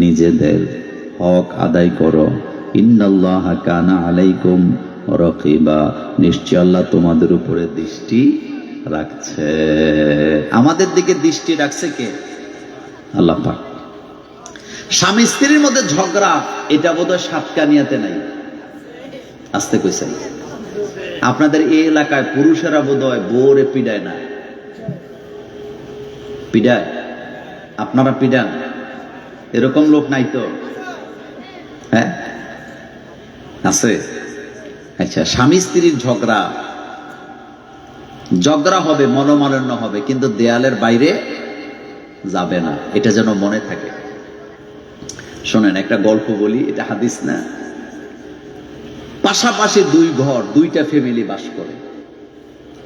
নিজেদের হক আদায় করো। ইন্নাল্লাহা কানা আলাইকুম রাকিবা, নিশ্চয় আল্লাহ তোমাদের উপরে দৃষ্টি রাখছে। আমাদের দিকে দৃষ্টি রাখছে কে? আল্লাহ পাক। স্বামী স্ত্রীর মধ্যে ঝগড়া, এটা বোধহয় সাতকানিয়াতে নাই। আসতে কইছেন, আপনাদের এই এলাকায় পুরুষেরা বোধহয় বউরে পিডায় না? পিডায়? আপনারা পিডান? এরকম লোক নাই তো? হ্যাঁ আছে। আচ্ছা, স্বামী স্ত্রীর ঝগড়া, ঝগড়া হবে, মনোমালিন্য হবে, কিন্তু দেয়ালের বাইরে যাবে না, এটা যেন মনে থাকে। শোনেন, একটা গল্প বলি, এটা হাদিস না। পাশাপাশি দুই ঘর, দুইটা ফ্যামিলি বাস করে।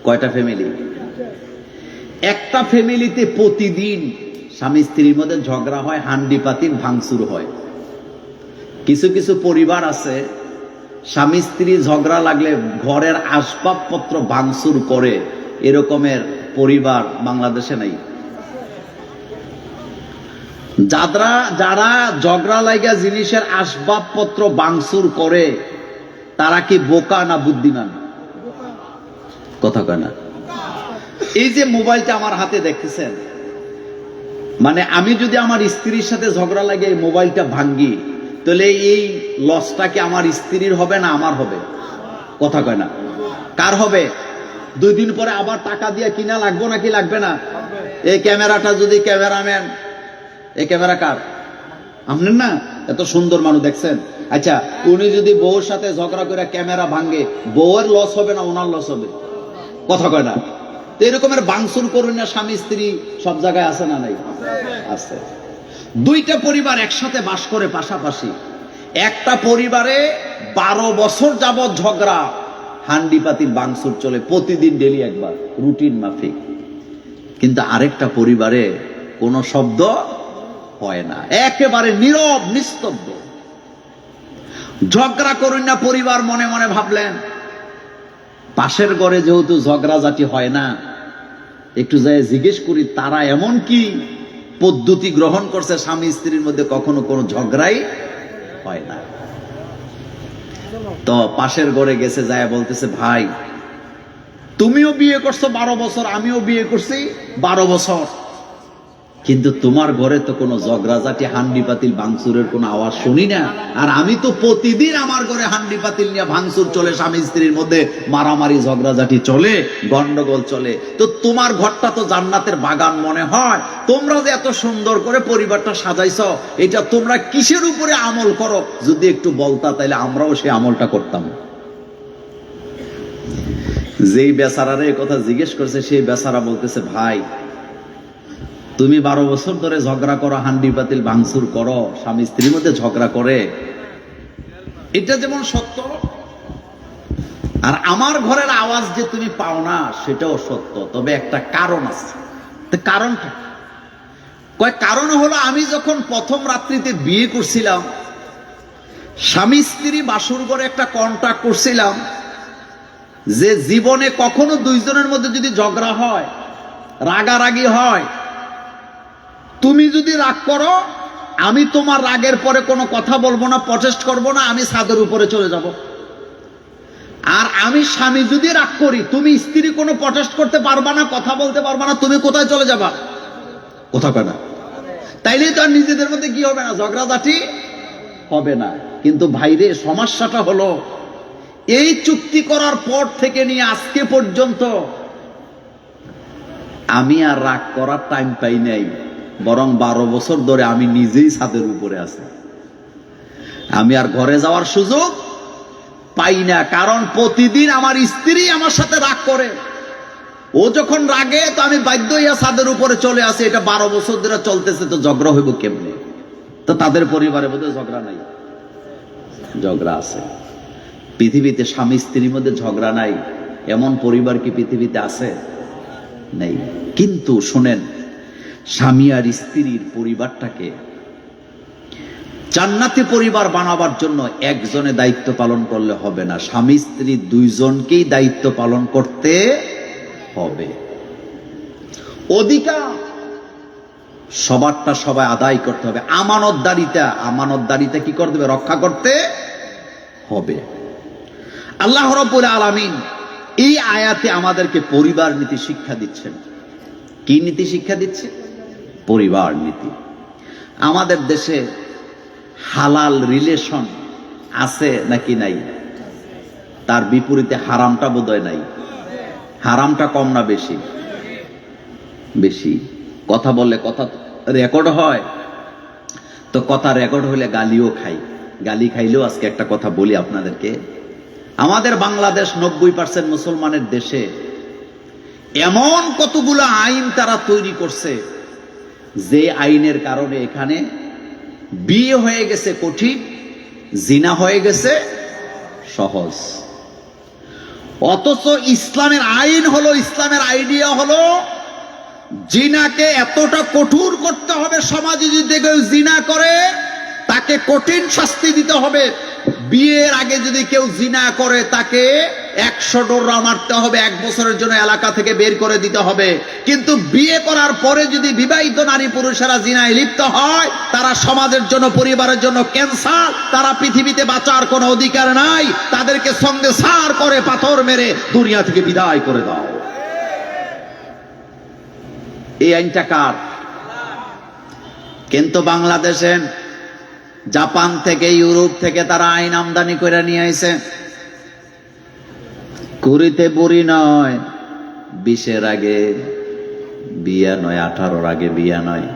কয়টা ফ্যামিলি? একটা ফ্যামিলিতে প্রতিদিন স্বামী স্ত্রীর মধ্যে ঝগড়া হয়, হান্ডি পাতিল ভাঙচুর হয়। কিছু কিছু পরিবার আছে, স্বামী স্ত্রী ঝগড়া লাগলে ঘরের আসবাবপত্র ভাঙচুর করে, এরকমের পরিবার বাংলাদেশে নাই। যারা ঝগড়া লাগা জিনিসের আসবাবপত্র ভাঙচুর করে, তারা কি বোকা না বুদ্ধিমান? কথা কয় না। এই যে মোবাইলটা আমার হাতে দেখতেছেন, মানে আমি যদি আমার স্ত্রীর সাথে ঝগড়া লাগে এই মোবাইলটা ভাঙ্গি, তাহলে এই লসটা কি আমার স্ত্রীর হবে না আমার হবে? কথা কয় না। কার হবে? 2 দিন পরে আবার টাকা দিয়ে কিনা লাগবে নাকি লাগবে না? এই ক্যামেরাটা যদি ক্যামেরাম্যান, এই ক্যামেরা কার? আপনার না? এত সুন্দর মানুষ দেখছেন। আচ্ছা, উনি যদি বউর সাথে ঝগড়া করে ক্যামেরা ভাঙ্গে, বউয়ের লস হবে না ওনার লস হবে? কথা কয় না। তো এরকমের ভাঙচুর করুন না, স্বামী স্ত্রী সব জায়গায় আছে না নাই? আছে। দুইটা পরিবার একসাথে বাস করে পাশাপাশি, একটা পরিবারে 12 বছর যাবৎ ঝগড়া, হান্ডি পাতিল ভাঙচুর চলে প্রতিদিন, ডেলি একবার, রুটিন মাফিক। কিন্তু আরেকটা পরিবারে কোনো শব্দ হয় না, একেবারে নীরব নিস্তব্ধ। ঝগড়া করুন না পরিবার মনে মনে ভাবলেন, পাশের ঘরে যেহেতু ঝগড়াঝাটি হয় না, একটু যাই জিজ্ঞেস করি তারা এমন কি পদ্ধতি গ্রহণ করছে স্বামী স্ত্রীর মধ্যে কখনো কোনো ঝগড়াই হয় না। তো পাশের ঘরে গেছে, যায় বলতেছে, ভাই তুমিও বিয়ে করছো 12 বছর, আমিও বিয়ে করছি 12 বছর, কিন্তু তোমার ঘরে তো কোনো ঝগড়াঝাটি, হান্ডি পাতিল ভাঙচুরের কোনো আওয়াজ শুনি না, আর আমি তো প্রতিদিন আমার ঘরে হান্ডি পাতিল নিয়ে ভাঙচুর চলে, স্বামী স্ত্রীর মধ্যে মারামারি ঝগড়াঝাটি চলে, গন্ডগোল চলে। তো তোমার ঘরটা তো জান্নাতের বাগান মনে হয়, তোমরা যে এত সুন্দর করে পরিবারটা সাজাইছ, এটা তোমরা কিসের উপরে আমল করো? যদি একটু বলতা তাইলে আমরাও সেই আমলটা করতাম। যেই বেচারারে এই কথা জিজ্ঞেস করছে, সেই বেচারা বলতেছে, ভাই তুমি 12 বছর ধরে ঝগড়া করো, হান্ডি পাতিল ভাঙচুর করো, স্বামী স্ত্রীর মধ্যে ঝগড়া করে, এটা যেমন সত্য, আর আমার ঘরের আওয়াজ যে তুমি পাও না সেটাও সত্য, তবে একটা কারণ আছে। কারণটা কারণ হলো, আমি যখন প্রথম রাত্রিতে বিয়ে করছিলাম, স্বামী স্ত্রী বাসুর ঘরে একটা কন্ট্রাক্ট করছিলাম যে জীবনে কখনো দুইজনের মধ্যে যদি ঝগড়া হয়, রাগারাগি হয়, তুমি যদি রাগ করো, আমি তোমার রাগের পরে কোনো কথা বলবো না, প্রটেস্ট করবো না, আমি ছাদের উপরে চলে যাব। আর আমি স্বামী যদি রাগ করি, তুমি স্ত্রী কোনো প্রটেস্ট করতে পারবা না, কথা বলতে পারবা না, তুমি কোথায় চলে যাবা? কোথাও না। তাইলে তো আর নিজেদের মধ্যে কি হবে না, ঝগড়াঝাটি হবে না। কিন্তু ভাইরে, সমস্যাটা হলো, এই চুক্তি করার পর থেকে নিয়ে আজকে পর্যন্ত আমি আর রাগ করার টাইম পাই নাই, বরং 12 বছর ধরে আমি নিজেই ছাদের উপরে আছি। আমি আর ঘরে যাওয়ার সুযোগ পাই না, কারণ প্রতিদিন আমার স্ত্রী আমার সাথে রাগ করে। ও যখন রাগে তো আমি বাধ্য হইয়া ছাদের উপরে চলে আসি। এটা 12 বছর ধরে চলতেছে, তো ঝগড়া হইব কেমনে? তো তাদের পরিবারে বোধহয় ঝগড়া নাই? ঝগড়া আছে। পৃথিবীতে স্বামী স্ত্রীর মধ্যে ঝগড়া নাই এমন পরিবার কি পৃথিবীতে আছে? নেই। কিন্তু শোনেন, স্বামী আর স্ত্রীর পরিবারটাকে জান্নাতি পরিবার বানাবার জন্য একজনে দায়িত্ব পালন করলে হবে না, স্বামী স্ত্রী দুইজনকেই দায়িত্ব পালন করতে হবে। অধিকার সবারটা সবাই আদায় করতে হবে। আমানতদারিতা কি করতে হবে? রক্ষা করতে হবে। আল্লাহ রাব্বুল আলামিন এই আয়াতে আমাদেরকে পরিবার নীতি শিক্ষা দিচ্ছেন। কি নীতি শিক্ষা দিচ্ছে? পরিবার নীতি। আমাদের দেশে হালাল রিলেশন আছে নাকি নাই? তার বিপরীতে হারামটা বোধহয় নাই। হারামটা কম না বেশি? বেশি। কথা বললে কথা রেকর্ড হয়, তো কথা রেকর্ড হলে গালিও খাই। গালি খাইলেও আজকে একটা কথা বলি আপনাদেরকে, আমাদের বাংলাদেশ 90% মুসলমানের দেশে এমন কতগুলো আইন তারা তৈরি করছে যে আইনের কারণে এখানে বিয়ে হয়ে গেছে কঠিন, জিনা হয়ে গেছে সহজ। অথচ ইসলামের আইন হলো, ইসলামের আইডিয়া হলো, জিনাকে এতটা কঠোর করতে হবে, সমাজে যদি কেউ জিনা করে তাকে কঠিন শাস্তি দিতে হবে। বিয়ের আগে যদি কেউ জিনা করে তাকে 100 ডোরা মারতে হবে, 1 বছরের জন্য এলাকা থেকে বের করে দিতে হবে। কিন্তু বিয়ে করার পরে যদি বিবাহিত নারী পুরুষেরা জিনায় লিপ্ত হয়, তারা সমাজের জন্য, পরিবারের জন্য ক্যান্সার। তারা পৃথিবীতে বাঁচার কোনো অধিকার নাই। তাদেরকে সঙ্গে সার করে পাথর মেরে দুনিয়া থেকে বিদায় করে দাও। এই আইনটা কার? কিন্তু বাংলাদেশে জাপান থেকে, ইউরোপ থেকে তারা আইন আমদানি করে নিয়ে আইছে। কুড়িতে বুড়ি নয়, 20-এর আগে বিয়া নয়, 18-র আগে বিয়া নয়।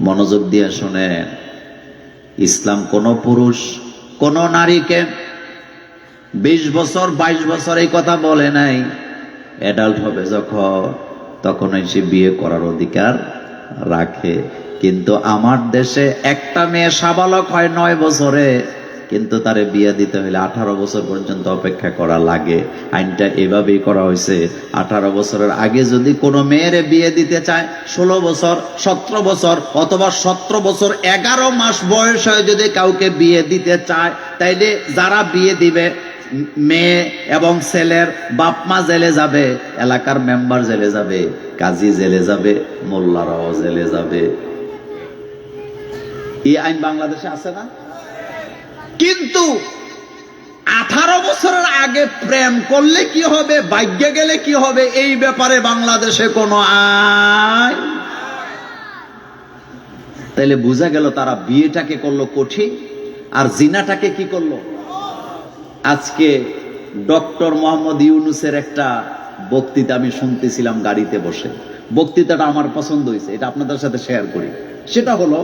মনোযোগ দিয়ে শুনে, ইসলাম কোন পুরুষ কোন নারীকে 20 বছর 22 বছর এই কথা বলে নাই। অ্যাডাল্ট হবে যখন, তখন সে বিয়ে করার অধিকার রাখে। কিন্তু আমার দেশে একটা মেয়ে সাবালক হয় 9 বছরে, কিন্তু তারে বিয়ে দিতে হলে 18 বছর পর্যন্ত অপেক্ষা করা লাগে। আইনটা এভাবেই করা হয়েছে, 18 বছরের আগে যদি কোনো মেয়েরে বিয়ে দিতে চায়, 16 বছর 17 বছর অথবা 17 বছর 11 মাস বয়স হয়ে যদি কাউকে বিয়ে দিতে চায়, তাইলে যারা বিয়ে দিবে, মেয়ে এবং ছেলের বাপ মা জেলে যাবে, এলাকার মেম্বার জেলে যাবে, কাজী জেলে যাবে, মোল্লারাও জেলে যাবে। এই আইন বাংলাদেশে আছে না? কিন্তু 18 বছরের আগে প্রেম করলে কি হবে, ভাগ্যে গেলে কি হবে, এই ব্যাপারে বাংলাদেশে কোনো আইন। তাইলে বোঝা গেল তারা বিয়েটাকে করলো কঠিন আর জিনাটাকে কি করলো। আজকে ডক্টর মোহাম্মদ ইউনূসের একটা বক্তৃতা আমি শুনতেছিলাম গাড়িতে বসে। বক্তৃতাটা আমার পছন্দ হয়েছে, এটা আপনাদের সাথে শেয়ার করি। সেটা হলো,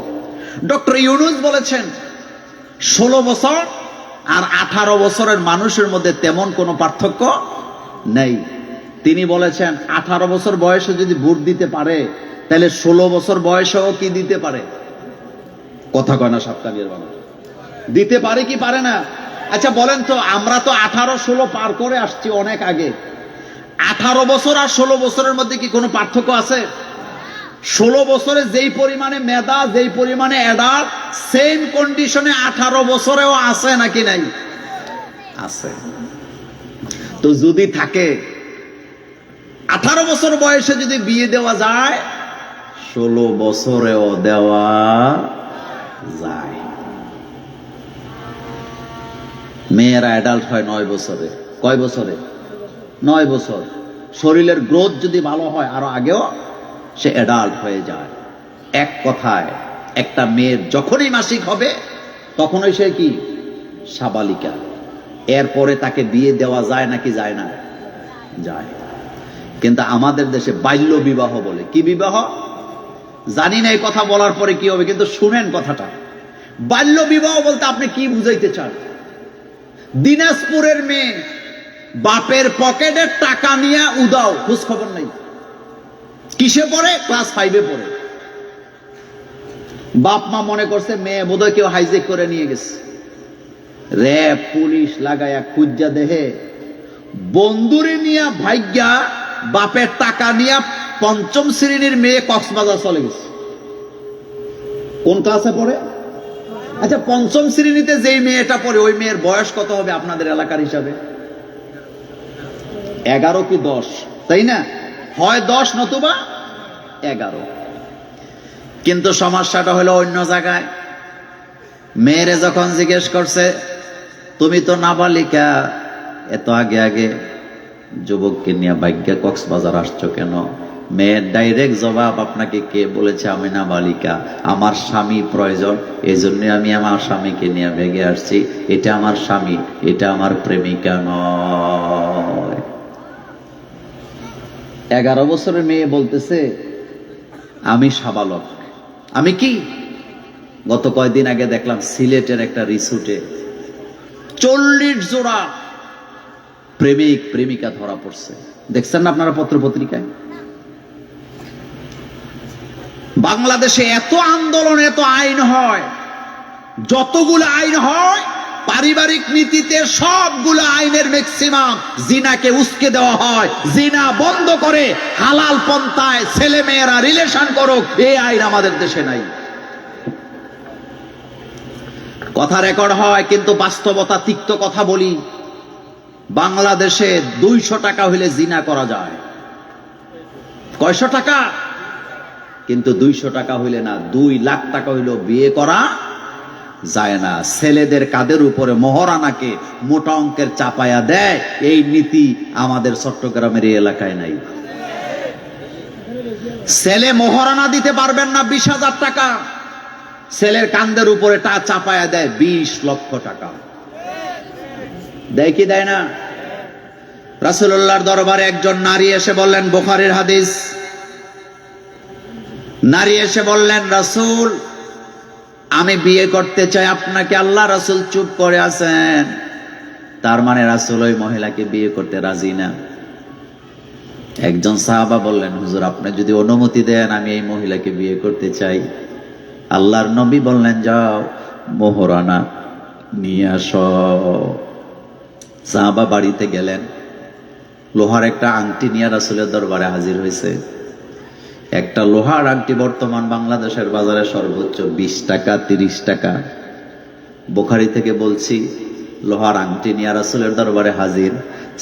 ডক্টর ইউনূস বলেছেন 16 বছর আর 18 বছরের মানুষের মধ্যে তেমন কোনো পার্থক্য নেই। তিনি বলেছেন 18 বছর বয়সে যদি ভোট দিতে পারে, তাহলে 16 বছর বয়সেও কি দিতে পারে? কথা কয় না সাতকানিয়ার মানুষ, দিতে পারে কি পারে না? আচ্ছা বলেন তো, আমরা তো 18-16 পার করে আসছি অনেক আগে। 18 বছর আর 16 বছরের মধ্যে কি কোনো পার্থক্য আছে? 16 বছরে যেই পরিমাণে মেধা, যেই পরিমাণে অ্যাডাল্ট, সেম কন্ডিশনে 18 বছরেও আছে নাকি নাই? আছে। তো যদি থাকে 18 বছর বয়সে যদি বিয়ে দেওয়া যায়, 16 বছরেও দেওয়া যায়। মেয়েরা অ্যাডাল্ট হয় 9 বছরে। কয় বছরে? 9 বছর। শরীরের গ্রোথ যদি ভালো হয় আরো আগেও সে অ্যাডাল্ট হয়ে যায়। এক কথায় একটা মেয়ের যখনই মাসিক হবে তখনই সে কি সাবালিকা। এরপরে তাকে বিয়ে দেওয়া যায় নাকি যায় না? যায়। কিন্তু আমাদের দেশে বাল্য বিবাহ বলে। কি বিবাহ জানি না, এই কথা বলার পরে কি হবে, কিন্তু শুনেন কথাটা। বাল্য বিবাহ বলতে আপনি কি বুঝাইতে চান? দিনাজপুরের মেয়ে বাপের পকেটের টাকা নিয়ে উদাও, খোঁজ খবর নাই। কিসে পড়ে? ক্লাস 5-এ পড়ে। বাপ মা মনে করছে মেয়ে বোধহয় কেউ হাইজেক করে নিয়ে গেছে। র্যাব পুলিশ লাগায়া খুঁজা দেহে বন্ধুরে নিয়ে ভাগ্যা বাপের টাকা নিয়ে 5ম শ্রেণীর মেয়ে কক্সবাজার চলে গেছে। কোন ক্লাসে পড়ে? আচ্ছা 5ম শ্রেণীতে যেই মেয়েটা পড়ে ওই মেয়ের বয়স কত হবে আপনাদের এলাকার হিসাবে? 11 কি 10? তাই না? হয় 10 নতুবা 11। কিন্তু সমস্যাটা হলো অন্য জায়গায়। মেয়েরে যখন জিজ্ঞেস করছে তুমি তো নাবালিকা, এত আগে আগে যুবককে নিয়ে ভাগ্যা কক্সবাজার আসছো কেন? মেয়ের ডাইরেক্ট জবাব, আপনাকে কে বলেছে আমি নাবালিকা? আমার স্বামী প্রয়োজন, এই জন্য আমি আমার স্বামীকে নিয়ে ভেগে আসছি। এটা আমার স্বামী, এটা আমার প্রেমিকা নয়। 11 বছরের মেয়ে বলতেছে আমি সাবালক। আমি কি? গত কয়েকদিন আগে দেখলাম সিলেটের একটা রিসোর্টে 40 জোড়া প্রেমিক প্রেমিকা ধরা পড়ছে। দেখছেন না আপনারা পত্র পত্রিকায়? বাংলাদেশে এত আন্দোলন, এত আইন হয়, যতগুলো আইন হয় পারিবারিক নীতিতে সবগুলো আইনের ম্যাক্সিমাম জিনাকে উস্কে দেওয়া হয়। জিনা বন্ধ করে হালাল পন্থায় ছেলে মেয়েরা রিলেশন করুক, এই আইন আমাদের দেশে নাই। কথা রেকর্ড হয় কিন্তু বাস্তবতা তিক্ত কথা বলি। বাংলাদেশে 200 টাকা হইলে জিনা করা যায়। কয়শো টাকা? কিন্তু 200 টাকা হইলে না, 2 লাখ টাকা হইলেও বিয়ে করা যায় না। ছেলেদের কাদের উপরে মহারানাকে মোটা অঙ্কের চাপায়া দেয়, এই নীতি আমাদের চট্টগ্রামের এই এলাকায় নাই। ছেলে মহারানা দিতে পারবেন না 20,000 টাকা, ছেলের কান্দের উপরে তা চাপায়া দেয় 20 লক্ষ টাকা। দেয় কি দেয় না? রাসূলুল্লাহর দরবারে একজন নারী এসে বললেন, বুখারীর হাদিস, নারী এসে বললেন রাসূল আমি বিয়ে করতে চাই আপনাকে। আল্লাহ রাসূল চুপ করে আছেন। তার মানে রাসূল ওই মহিলাকে বিয়ে করতে রাজি না। একজন সাহাবা বললেন, হুজুর আপনি যদি অনুমতি দেন আমি এই মহিলাকে বিয়ে করতে চাই। আল্লাহর নবী বললেন, যাও মোহরানা নিয়ে আসো। সাহাবা বাড়িতে গেলেন, লোহার একটা আংটি নিয়ে রাসূলের দরবারে হাজির হয়েছে। একটা লোহার আংটি বর্তমান বাংলাদেশের বাজারে সর্বোচ্চ 20 টাকা 30 টাকা। বুখারী থেকে বলছি, লোহার আংটি নিয়ে রাসূলের দরবারে হাজির।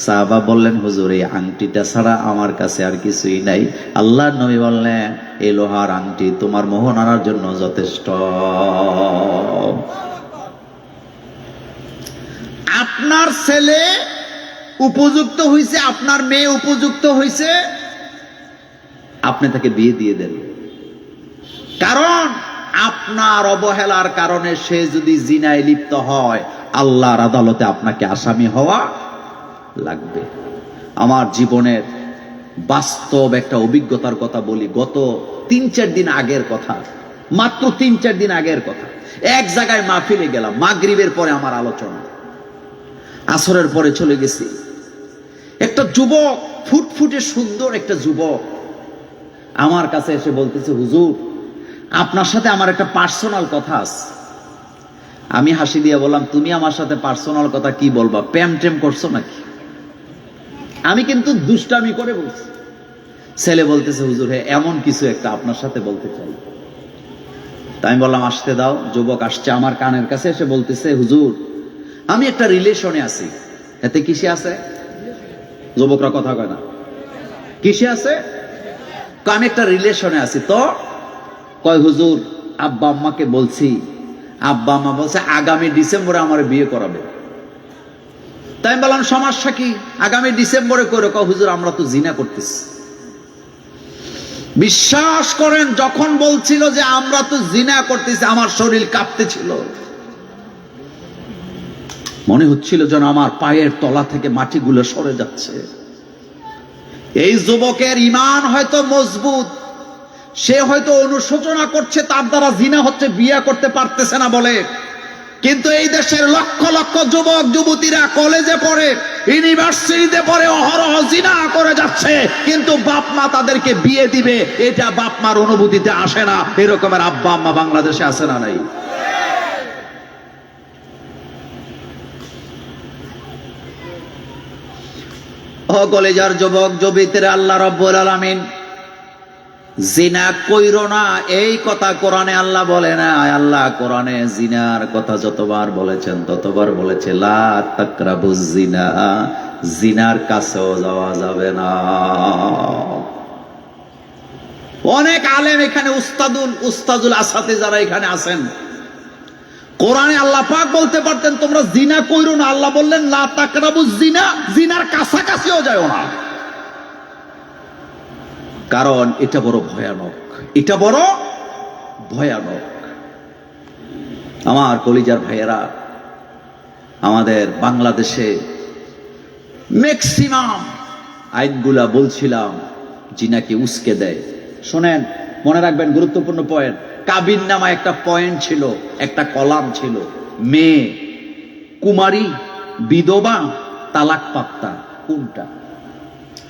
সাহাবা বললেন, হুজুর এই আংটিটা ছাড়া আমার কাছে আর কিছুই নাই। আল্লাহর নবী বললেন, এই লোহার আংটি তোমার মোহর আনার জন্য যথেষ্ট। আপনার ছেলে উপযুক্ত হইছে, আপনার মেয়ে উপযুক্ত হইছে, আপনি তাকে বিয়ে দিয়ে দেন। কারণ আপনার অবহেলার কারণে সে যদি জিনায় লিপ্ত হয়, আল্লাহর আদালতে আপনাকে আসামি হওয়া লাগবে। আমার জীবনের বাস্তব একটা অভিজ্ঞতার কথা বলি। গত 3-4 দিন আগের কথা, মাত্র 3-4 দিন আগের কথা। এক জায়গায় মাহফিলে গেলাম, মাগরিবের পরে আমার আলোচনা, আসরের পরে চলে গেছি। একটা যুবক, ফুটফুটে সুন্দর একটা যুবক আমার কাছে এসে বলতেছে, হুজুর আপনার সাথে আমার একটা পার্সোনাল কথা আছে। আমি হাসি দিয়ে বললাম, তুমি আমার সাথে পার্সোনাল কথা কি বলবা, প্রেম টেম করছো নাকি? আমি কিন্তু দুষ্টামি করে বলছি। ছেলে বলতেছে, হুজুর হ্যাঁ এমন কিছু একটা আপনার সাথে বলতে চাই। তাই আমি বললাম আসতে দাও। যুবক আসছে আমার কানের কাছে, এসে বলতেছে, হুজুর আমি একটা রিলেশনে আছি। এতে কিসে আছে? যুবকরা কথা কয় না। কিসে আছে? আমি একটা রিলেশনে আছি। তো কয় হুজুর আব্বা আম্মাকে বলছি, আব্বা আম্মা বলছে আগামী ডিসেম্বরে আমার বিয়ে করাবে। তাই আমি বললাম সমস্যা কি, আগামী ডিসেম্বরে করে? কয় হুজুর আমরা তো জিনা করতেছি। বিশ্বাস করেন, যখন বলছিল যে আমরা তো জিনা করতেছি, আমার শরীর কাঁপতেছিল। মনে হচ্ছিল যেন আমার পায়ের তলা থেকে মাটিগুলো সরে যাচ্ছে। এই যুবকের ঈমান হয়তো মজবুত, সে হয়তো অনুশোচনা করছে তার দ্বারা জিনা হচ্ছে, বিয়ে করতে পারতেছে না বলে। কিন্তু এই দেশের লক্ষ লক্ষ যুবক যুবতীরা কলেজে পড়ে, ইউনিভার্সিটিতে পড়ে, অহরহ জিনা করে যাচ্ছে, কিন্তু বাপ মা তাদেরকে বিয়ে দিবে এটা বাপ মার অনুভূতিতে আসে না। এরকমের আব্বা আম্মা বাংলাদেশে আছে না নাই? ও কলেজার যুবক যুবতীরা, আল্লাহ রাব্বুল আলামিন জিনা কইরো না এই কথা কোরআনে আল্লাহ বলে না। আল্লাহ কোরআনে জিনার কথা যতবার বলেছেন ততবার বলেছে লা তাকরাবুজ জিনা, জিনার কাছেও যাওয়া যাবে না। অনেক আলেম এখানে, উস্তাদুল আসাতে যারা এখানে আছেন, কোরআনে আল্লাহ পাক বলতে পারতেন তোমরা জিনা কইরো না, আল্লাহ বললেন লা তাকরাবুজ জিনা, জিনার কাছাকাছিও যাও না। কারণ এটা বড় ভয়ানক, এটা বড় ভয়ানক। আমার কলিজার ভাইয়েরা, আমাদের বাংলাদেশে ম্যাক্সিমাম আইনগুলা বলছিলাম জিনাকে উস্কে দেয়। শোনেন, মনে রাখবেন গুরুত্বপূর্ণ পয়েন্ট। কাবিন নামা একটা পয়েন্ট ছিল, একটা কলাম ছিল, মেয়ে, কুমারী, বিধবা, তালাক প্রাপ্তা কোনটা,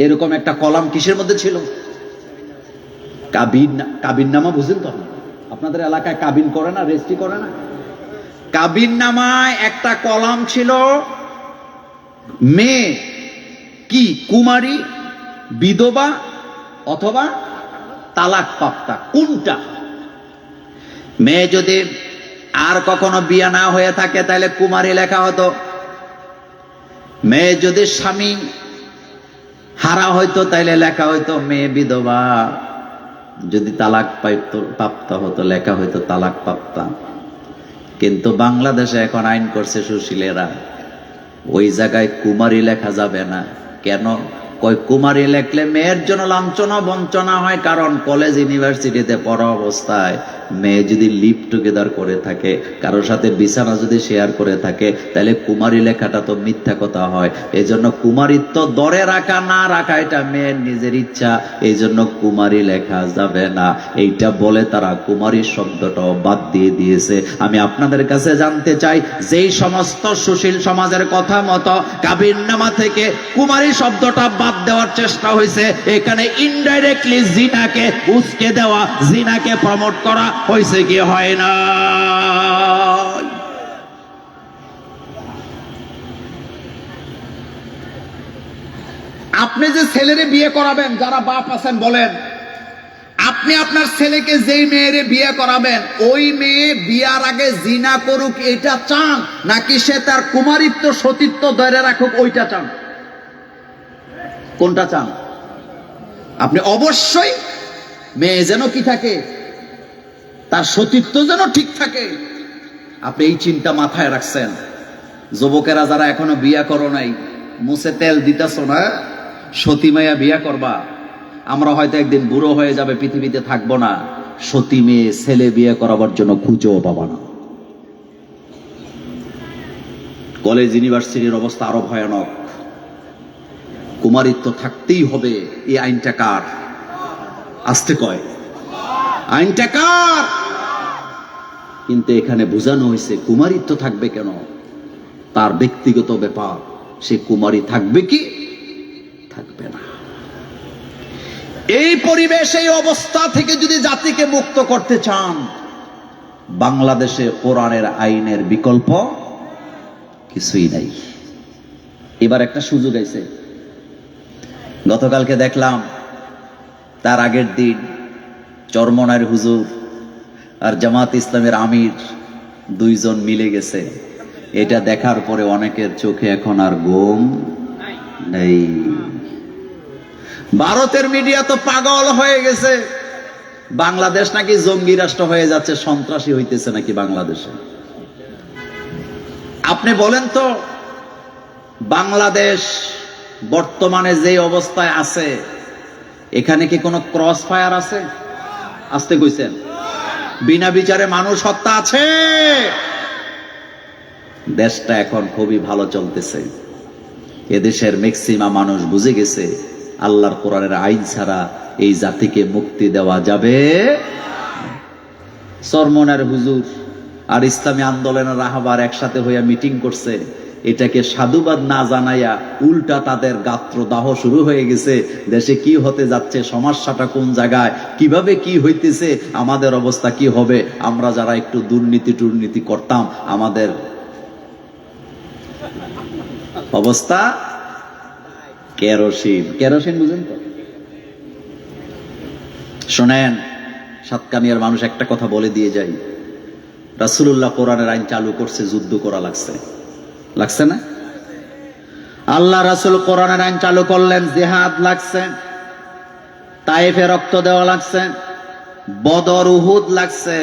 এরকম একটা কলাম কিসের মধ্যে ছিল? কাবিন নামা বুঝেন তো? আপনাদের এলাকায় কাবিন করে না, রেজিস্ট্রি করে না? কাবিন নামায় একটা কলাম ছিল, মেয়ে কি, কুমারী, বিধবা অথবা তালাক প্রাপ্তা কোনটা। মেয়ে যদি আর কখনো বিয়ে না হয়ে থাকে তাহলে কুমারী লেখা হতো। মেয়ে যদি স্বামী হারা হইতো তাহলে লেখা হইতো মেয়ে বিধবা। যদি তালাক প্রাপ্তা হতো লেখা হইতো তালাক প্রাপ্তা। কিন্তু বাংলাদেশে এখন আইন করছে সুশীলেরা, ওই জায়গায় কুমারী লেখা যাবে না। কেন? কই কুমারী লেখলে মেয়ের জন্য লাঞ্ছনা বঞ্চনা হয়। কারণ কলেজ ইউনিভার্সিটিতে পড়া অবস্থায় মেয়ে যদি লিভ টুগেদার করে থাকে, কারোর সাথে বিছানা যদি শেয়ার করে থাকে, তাহলে কুমারী লেখাটা তো মিথ্যা কথা হয়। এই জন্য কুমারিত্ব দরে রাখা না রাখা এটা মেয়ের নিজের ইচ্ছা, এই জন্য কুমারী লেখা যাবে না। এইটা বলে তারা কুমারী শব্দটাও বাদ দিয়ে দিয়েছে। আমি আপনাদের কাছে জানতে চাই, যেই সমস্ত সুশীল সমাজের কথা মতো কাবিননামা থেকে কুমারী শব্দটা বাদ দেওয়ার চেষ্টা হয়েছে, এখানে ইনডাইরেক্টলি জিনাকে উস্কে দেওয়া, জিনাকে প্রমোট করা হয়েছে কি হয় না? আপনি যে ছেলেরে বিয়ে করাবেন, যারা বাপ আছেন বলেন, আপনি আপনার ছেলেকে যেই মেয়েরে বিয়ে করাবেন, ওই মেয়ে বিয়ার আগে জিনা করুক এটা চান, নাকি সে তার কুমারিত্ব সতীত্ব ধরে রাখুক ওইটা চান? কোনটা চান? আপনি অবশ্যই মেয়ে যেন কি থাকে, তার সতীত্ব যেন ঠিক থাকে। আপনি এই চিন্তা মাথায় রাখছেন। যুবকেরা যারা এখনো বিয়া করো নাই, মুছে তেল দিতেছ না, সতী মেয়ে বিয়া করবা। আমরা হয়তো একদিন বুড়ো হয়ে যাবে, পৃথিবীতে থাকবো না, সতী মেয়ে ছেলে বিয়ে করাবার জন্য খুঁজেও পাবা না। কলেজ ইউনিভার্সিটির অবস্থা আরো ভয়ানক। কুমারিত্ব থাকতেই হবে। এই আইনটা কার? আসতে কয় আইনটা কার? কিন্তু এখানে বোঝানো হয়েছে কুমারিত্ব থাকবে কেন, তার ব্যক্তিগত ব্যাপার। সে কুমারী থাকবে কি থাকবে না। এই পরিবেশ, এই অবস্থা থেকে যদি জাতিকে মুক্ত করতে চান, বাংলাদেশে কোরআনের আইনের বিকল্প কিছুই নাই। এবার একটা সুযোগ আছে। গতকালকে দেখলাম, তার আগের দিন চরমনায়ের হুজুর আর জামাত ইসলামের আমির দুইজন মিলে গেছে। এটা দেখার পরে অনেকের চোখে এখন আর ঘুম নেই। ভারতের মিডিয়া তো পাগল হয়ে গেছে, বাংলাদেশ নাকি জঙ্গি রাষ্ট্র হয়ে যাচ্ছে, সন্ত্রাসী হইতেছে নাকি বাংলাদেশে। আপনি বলেন তো, বাংলাদেশ বর্তমানে যে অবস্থায় আছে, এখানে কি কোনো ক্রস ফায়ার আছে? আসতে কইছেন? বিনা বিচারে মানুষ হত্যা আছে? দেশটা এখন খুবই ভালো চলতেছে। এদেশের ম্যাক্সিমাম মানুষ বুঝে গেছে, আল্লাহর কোরআনের আইন ছাড়া এই জাতিকে মুক্তি দেওয়া যাবে। চরমনায়ের হুজুর আর ইসলামী আন্দোলনের রাহবার একসাথে হইয়া মিটিং করছে। এটাকে সাধুবাদ না জানাইয়া উল্টা তাদের গাত্রদাহ শুরু হয়ে গেছে। দেশে কি হতে যাচ্ছে, সমস্যাটা কোন জায়গায়, কিভাবে কি হইতেছে, আমাদের অবস্থা কি হবে। আমরা যারা একটু দুর্নীতি করতাম, আমাদের অবস্থা কেরোসিন বুঝেন তো? শোনেন, সাতকানিয়ার মানুষ একটা কথা বলে দিয়ে যাই, রাসূলুল্লাহ কোরআনের আইন চালু করছে, যুদ্ধ করা লাগছে না? আল্লাহ রাসূল কোরআনের আইন চালু করলেন, জিহাদ লাগছে, তায়েফে রক্ত দেওয়া লাগছে, বদর উহুদ লাগছে,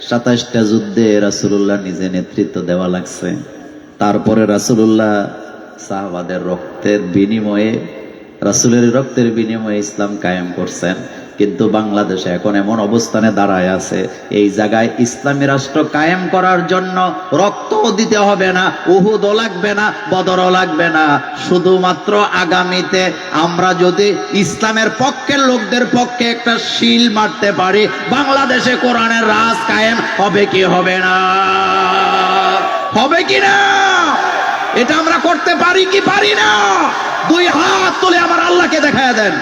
27টা যুদ্ধে রাসূলুল্লাহ নিজে নেতৃত্ব দেওয়া লাগছে। তারপরে রাসূলুল্লাহ সাহাবাদের রক্তের বিনিময়ে, রাসূলের রক্তের বিনিময়ে ইসলাম কায়েম করছেন। কিন্তু বাংলাদেশে এখন এমন অবস্থানে দাঁড়ায় আছে, এই জায়গায় ইসলামী রাষ্ট্র কায়েম করার জন্য রক্তও দিতে হবে না, উহুদও লাগবে না, বদরও লাগবে না। শুধুমাত্র আগামীতে আমরা যদি ইসলামের পক্ষের লোকদের পক্ষে একটা শিল মারতে পারি, বাংলাদেশে কোরআনের রাজ কায়েম হবে কি হবে না? হবে কি না? এটা আমরা করতে পারি কি পারি না? দুই হাত তুলে আমার আল্লাহকে দেখায় দেন।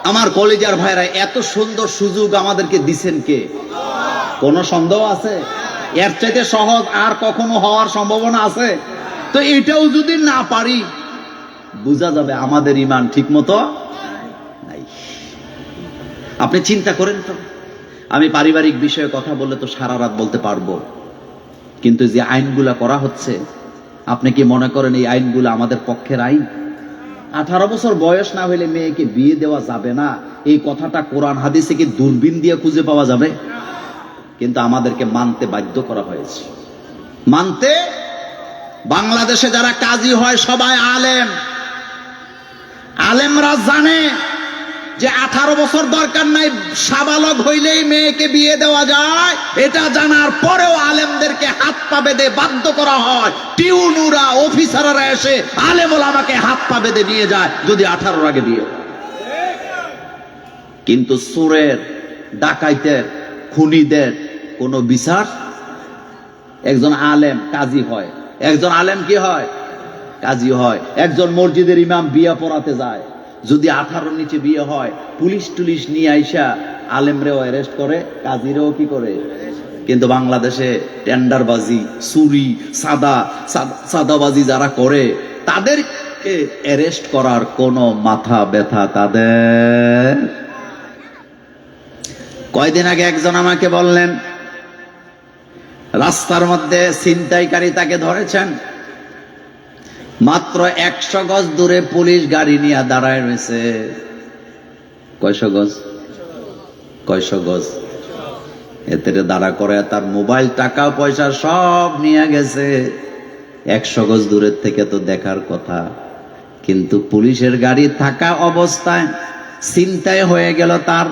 আমার কলেজার ভাইরা, এত সুন্দর সুযোগ আমাদেরকে দিছেন কে? কোন সন্দেহ আছে? এর চাইতে সহজ আর কখনো হওয়ার সম্ভাবনা আছে? তো এটাও যদি না পারি, বোঝা যাবে আমাদের ঈমান ঠিক মতো নাই। আপনি চিন্তা করেন তো, আমি পারিবারিক বিষয়ে কথা বললে তো সারা রাত বলতে পারবো, কিন্তু যে আইনগুলা করা হচ্ছে, আপনি কি মনে করেন এই আইনগুলো আমাদের পক্ষের আইন? 18 বছর বয়স না হইলে মেয়েকে বিয়ে দেওয়া যাবে না, এই কথাটা কোরআন হাদিসে কি দূরবীন দিয়ে খুঁজে পাওয়া যাবে? কিন্তু আমাদেরকে মানতে বাধ্য করা হয়েছে। মানতে, বাংলাদেশে যারা কাজী হয় সবাই আলেম। আলেমরা জানে যে 18 বছর দরকার নাই, সাবালক হইলেই মেয়েকে বিয়ে দেওয়া যায়। এটা জানার পরেও আলেমদেরকে হাত পা বেঁধে বাধ্য করা হয়। টিউনুরা, অফিসাররা এসে আলেম ওলামাকে হাত পা বেঁধে নিয়ে যায় যদি 18 আগে বিয়ে। কিন্তু চোরের, ডাকাইতের, খুনিদের কোনো বিচার? একজন আলেম কাজী হয়, একজন আলেম কি হয়? কাজী হয়। একজন মসজিদের ইমাম বিয়ে পড়াতে যায়, যদি 18 নিচে বিয়ে হয়, পুলিশ টুলিশ নিয়ে আইসা আলেমরেও অ্যারেস্ট করে, কাজীরেও কি করে। কিন্তু বাংলাদেশে টেন্ডারবাজি, চুরি, সাদাবাজি যারা করে, তাদেরকে অ্যারেস্ট করার কোনো মাথা ব্যথা তাদের। কয়দিন আগে একজন আমাকে বললেন, রাস্তার মধ্যে ছিনতাইকারী তাকে ধরেছেন, মাত্র 100 গজ দূরে পুলিশ গাড়ি নিয়ে দাঁড়ায় রয়েছে। কয়শো গজ এতে দাঁড়া করে, তার মোবাইল, টাকা পয়সা সব নিয়ে গেছে। 100 গজ দূরের থেকে তো দেখার কথা, কিন্তু পুলিশের গাড়ি থাকা অবস্থায় ছিনতাই হয়ে গেল তার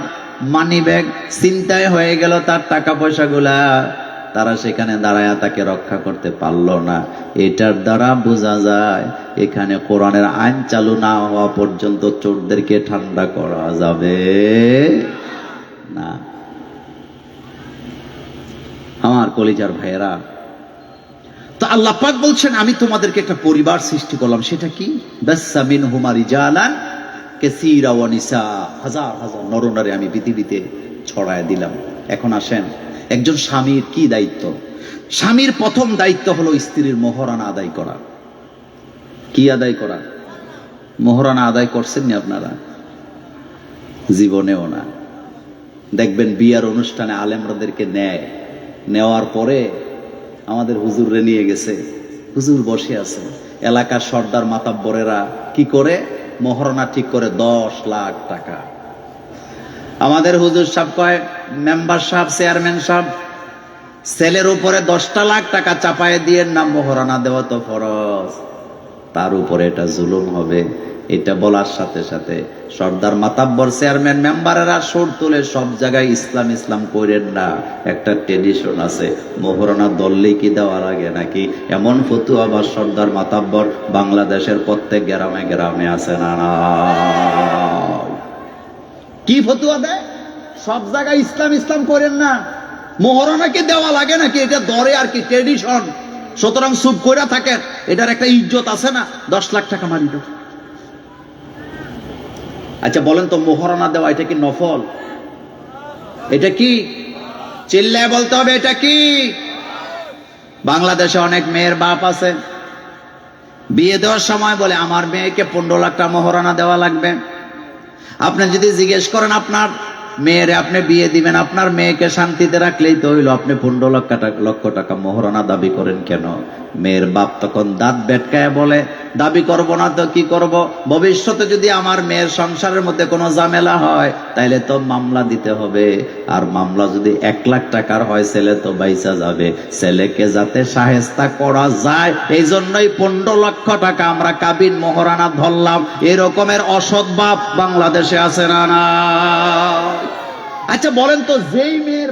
মানি ব্যাগ, ছিনতাই হয়ে গেল তার টাকা পয়সা গুলা। তারা সেখানে দাঁড়ায়া তাকে রক্ষা করতে পারলো না। এটার দ্বারা বোঝা যায় এখানে কোরআনের আইন চালু না হওয়া পর্যন্ত চোরদেরকে ঠান্ডা করা যাবে না। আমার কলিজার ভাইয়েরা, তো আল্লাহ পাক বলছেন আমি তোমাদেরকে একটা পরিবার সৃষ্টি করলাম। সেটা কি? বাসসা মিনহুমা রিজালান কাসীরা ওয়া নিসা, হাজার হাজার নরনারী আমি পৃথিবীতে ছড়ায় দিলাম। এখন আসেন, একজন স্বামীর কি দায়িত্ব? স্বামীর প্রথম দায়িত্ব হলো স্ত্রীর মোহরানা আদায় করা। কি আদায় করা? মোহরানা আদায় করছেন না আপনারা? জীবনেও না। দেখবেন বিয়ার অনুষ্ঠানে আলেমরাদেরকে নেওয়ার পরে আমাদের হুজুররে নিয়ে গেছে, হুজুর বসে আছে, এলাকার সর্দার মাতাব্বরেরা কি করে? মোহরানা ঠিক করে 10 লাখ টাকা। আমাদের হুজুর সাহেব কয়, মেম্বার সাহেব, চেয়ারম্যান সাহেব, ছেলের উপরে 10টা লাখ টাকা চাপায় দিয়ে না, মোহরানা দেওয়া তো ফরজ, তার উপরে এটা জুলুম হবে। এটা বলার সাথে সাথে সর্দার মাতাব্বর চেয়ারম্যান মেম্বারেরা সুর তুলে সব জায়গায় ইসলাম ইসলাম করেন না। একটা ট্রেডিশন আছে, মোহরানা দললেই কি দেওয়া লাগে নাকি? এমন ফতুয়া আবার সর্দার মাতাব্বর বাংলাদেশের প্রত্যেক গ্রামে গ্রামে আছে না? কি ফতুয়া দেয়? সব জায়গায় ইসলাম ইসলাম করেন না, মোহরানা কি দেওয়া লাগে নাকি? এটা দরে আর কি, ট্রেডিশন। সুতরাং চুপ করে থাকেন, এটার একটা ইজ্জত আছে না? 10 লাখ টাকা মারি দাও। আচ্ছা বলেন তো, মোহরানা দেওয়া এটা কি নফল? এটা কি? চিল্লায় বলতে হবে, এটা কি? বাংলাদেশে অনেক মেয়ের বাপ আছে, বিয়ে দেওয়ার সময় বলে আমার মেয়েকে 15 লাখ টাকা মোহরানা দেওয়া লাগবে। আপনি যদি জিজ্ঞেস করেন আপনার মেয়েরে আপনি বিয়ে দিবেন, আপনার মেয়েকে শান্তিতে রাখলেই তো হইলো, আপনি 15 লক্ষ টাকা মোহরানা দাবি করেন কেন? মেয়ের বাপ তখন দাঁত বেটকায় বলে, দাবি করব না তো কি করব, ভবিষ্যতে যদি আমার মেয়ের সংসারের মধ্যে কোনো ঝামেলা হয় তাইলে তো মামলা দিতে হবে, আর মামলা যদি 1 লাখ টাকার হয় ছেলে তো বাইচা যাবে। ছেলেকে যাতে শায়েস্তা করা যায় এই জন্যই 15 লক্ষ টাকা আমরা কাবিন মোহরানা ধরলাম। এরকমের অসৎ বাপ বাংলাদেশে আছে না? না। আচ্ছা বলেন তো, যেই মেয়ের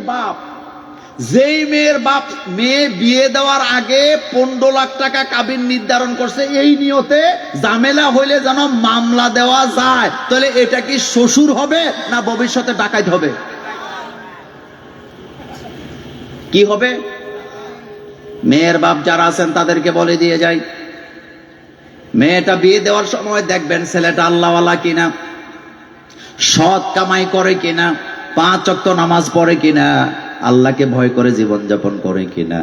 বাপ মেয়ে বিয়ে দেওয়ার আগে 15 লাখ টাকা কাবিন নির্ধারণ করছে এই নিয়তে ঝামেলা হইলে যেন মামলা দেওয়া যায়, তাহলে এটা কি শ্বশুর হবে না ভবিষ্যতে ডাকাইত হবে? কি হবে? মেয়ের বাপ যারা আছেন তাদেরকে বলে দিয়ে যাই, মেয়েটা বিয়ে দেওয়ার সময় দেখবেন ছেলেটা আল্লাহওয়ালা কিনা, সৎ কামাই করে কিনা, 5 ওয়াক্ত নামাজ পড়ে কিনা, আল্লাহকে ভয় করে জীবনযাপন করে কিনা।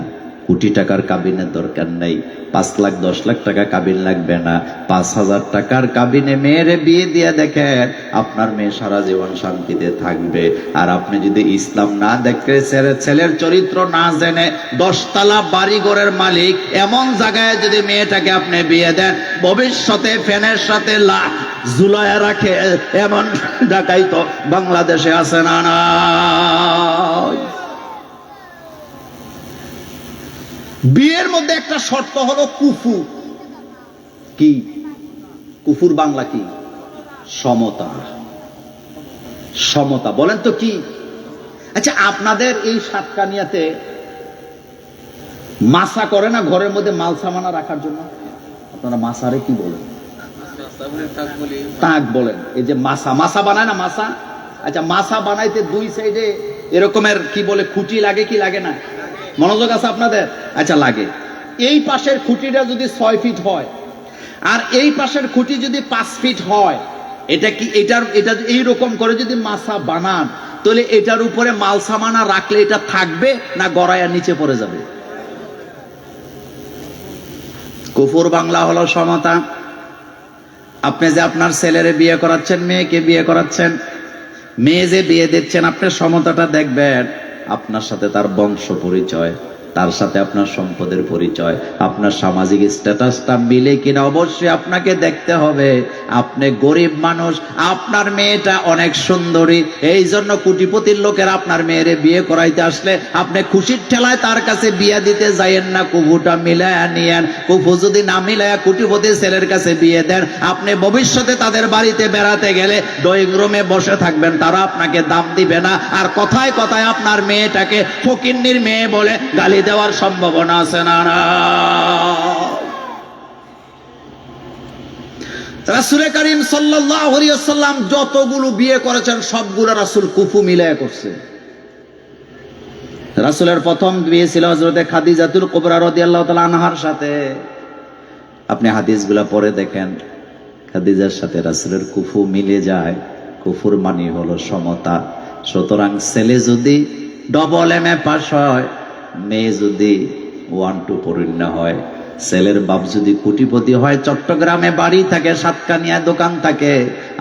কোটি টাকার কাবিনের দরকার নেই, 5 লাখ 10 লাখ টাকা কাবিন লাগবে না, 5,000 টাকার কাবিনে মেয়েরে বিয়ে দিয়ে দেখেন, আপনার মেয়ে সারা জীবন শান্তিতে থাকবে। আর আপনি যদি ইসলাম না দেখে, ছেলের চরিত্র না জেনে 10 তলা বাড়ি ঘরের মালিক এমন জায়গায় যদি মেয়েটাকে আপনি বিয়ে দেন, ভবিষ্যতে ফ্যানের সাথে ঝুলায়া রাখে এমন ঢাকাই তো বাংলাদেশে আছে না? না। বিয়ের মধ্যে একটা শর্ত হলো কুফুর। কি কুফুর? বাংলা কি? সমতা। সমতা বলেন তো কি? আচ্ছা আপনাদের এই সাতকানিয়াতে মাসা করে না ঘরের মধ্যে মাল সামানা রাখার জন্য? আপনারা মাসারে কি বলেন? তাক বলেন। এই যে মাসা বানায় না, মাসা। আচ্ছা মাসা বানাইতে 2 সাইডে এরকমের কি বলে খুঁটি লাগে কি লাগে না? মনোযোগ আছে আপনাদের? আচ্ছা লাগে। এই পাশের খুঁটিটা যদি 6 ফিট হয় আর এই পাশের খুঁটি যদি 5 ফিট হয়, এটা কি এটা এইরকম করে যদি মাসা বানান, তাহলে এটার উপরে মাল সামানা রাখলে এটা থাকবে না গড়াইয়া নিচে পড়ে যাবে? কুফর বাংলা হলো সমতা। আপনি যে আপনার ছেলেরে বিয়ে করাচ্ছেন, মেয়েকে বিয়ে করাচ্ছেন, মেয়ে যে বিয়ে দিচ্ছেন, আপনি সমতাটা দেখবেন আপনার সাথে তার বংশ পরিচয়, তার সাথে আপনার সম্পদের পরিচয়, আপনার সামাজিক স্ট্যাটাসটা মিলে কিনা অবশ্যই আপনাকে দেখতে হবে। আপনি গরিব মানুষ, আপনার মেয়েটা অনেক সুন্দরী, এই জন্য কোটিপতির লোকের আপনার মেয়েরে বিয়ে করাইতে আসলে আপনি খুশির ঠেলায় তার কাছে বিয়ে দিতে যাইয়েন না, কুফুটা মিলায়া নিয়েন। কুফু যদি না মিলায়া কোটিপতি ছেলের কাছে বিয়ে দেন, আপনি ভবিষ্যতে তাদের বাড়িতে বেড়াতে গেলে ড্রয়িং রুমে বসে থাকবেন, তারা আপনাকে দাম দিবে না, আর কথায় কথায় আপনার মেয়েটাকে ফকিন্নির মেয়ে বলে গালি দেওয়ার সম্ভাবনা আছে না? রাসূল করিম সাল্লাল্লাহু আলাইহি ওয়াসাল্লাম যতগুলো বিয়ে করেছেন সবগুলো রাসূল কুফু মিলায়া করছে। রাসূলের প্রথম বিয়ে ছিল হযরতে খাদিজাতুল কুবরা রাদিয়াল্লাহু তাআলা আনহার সাথে। আপনি হাদিসগুলো পড়ে দেখেন, খাদিজার সাথে রাসূলের কুফু মিলে যায়। কুফুর মানে হলো সমতা। সুতরাং ছেলে যদি ডবল এম এ পাস হয়, মেয়ে যদি 1-2 পড়ুন হয়, ছেলের বাপ যদি কোটিপতি হয়, চট্টগ্রামে বাড়ি থাকে, সাতকানিয়া দোকান থাকে,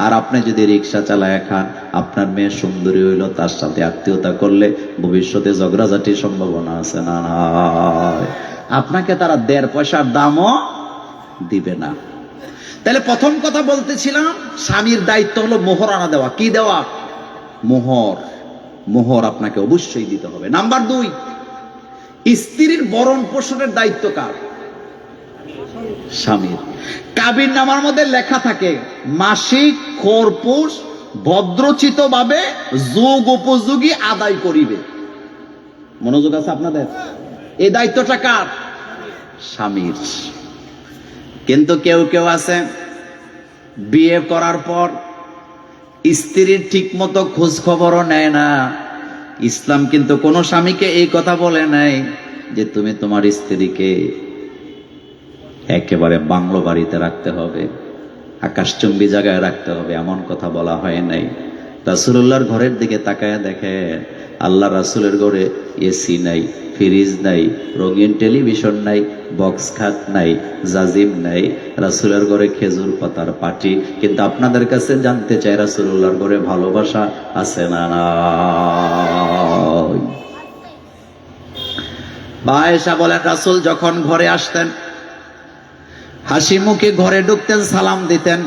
আর আপনি যদি রিক্সা চালায় খান, আপনার মেয়ে সুন্দরী হইল, তার সাথে আত্মীয়তা করলে ভবিষ্যতে ঝগড়াঝাটির সম্ভাবনা আছে না? আপনাকে তারা 1.5 পয়সার দামও দিবে না। তাহলে প্রথম কথা বলতেছিলাম, স্বামীর দায়িত্ব হলো মোহরানা দেওয়া। কি দেওয়া? মোহর। মোহর আপনাকে অবশ্যই দিতে হবে। নাম্বার 2, স্ত্রীর ভরণ পোষণের দায়িত্ব কার? স্বামীর। কাবির নামার মধ্যে লেখা থাকে মাসিক খরপোশ ভদ্রচিত ভাবে যোগ উপযোগী আদায় করিবে। মনোযোগ আছে আপনাদের? এই দায়িত্বটা কার? স্বামীর। কিন্তু কেউ কেউ আছে বিয়ে করার পর স্ত্রীর ঠিক মতো খোঁজ খবরও নেয় না। ইসলাম কিন্তু কোন স্বামীকে এই কথা বলে নাই যে তুমি তোমার স্ত্রীকে একেবারে বাংলো বাড়িতে রাখতে হবে, আকাশচুম্বী জায়গায় রাখতে হবে, এমন কথা বলা হয় নাই। রাসূলুল্লাহর ঘরের দিকে তাকায় দেখে, আল্লাহ রাসূলের ঘরে এসি নাই, ফ্রিজ নাই, রঙিন টেলিভিশন নাই, বক্স খাট নাই, জাজিম নাই, রাসূলের ঘরে খেজুর পাতার পাটি। কিন্তু আপনাদের কাছে জানতে চাই, রাসূলুল্লাহর ঘরে ভালোবাসা আছে না? আয়েশা বলেন, রাসূল যখন ঘরে আসতেন হাসি মুখে ঘরে ঢুকতেন, সালাম দিতেন,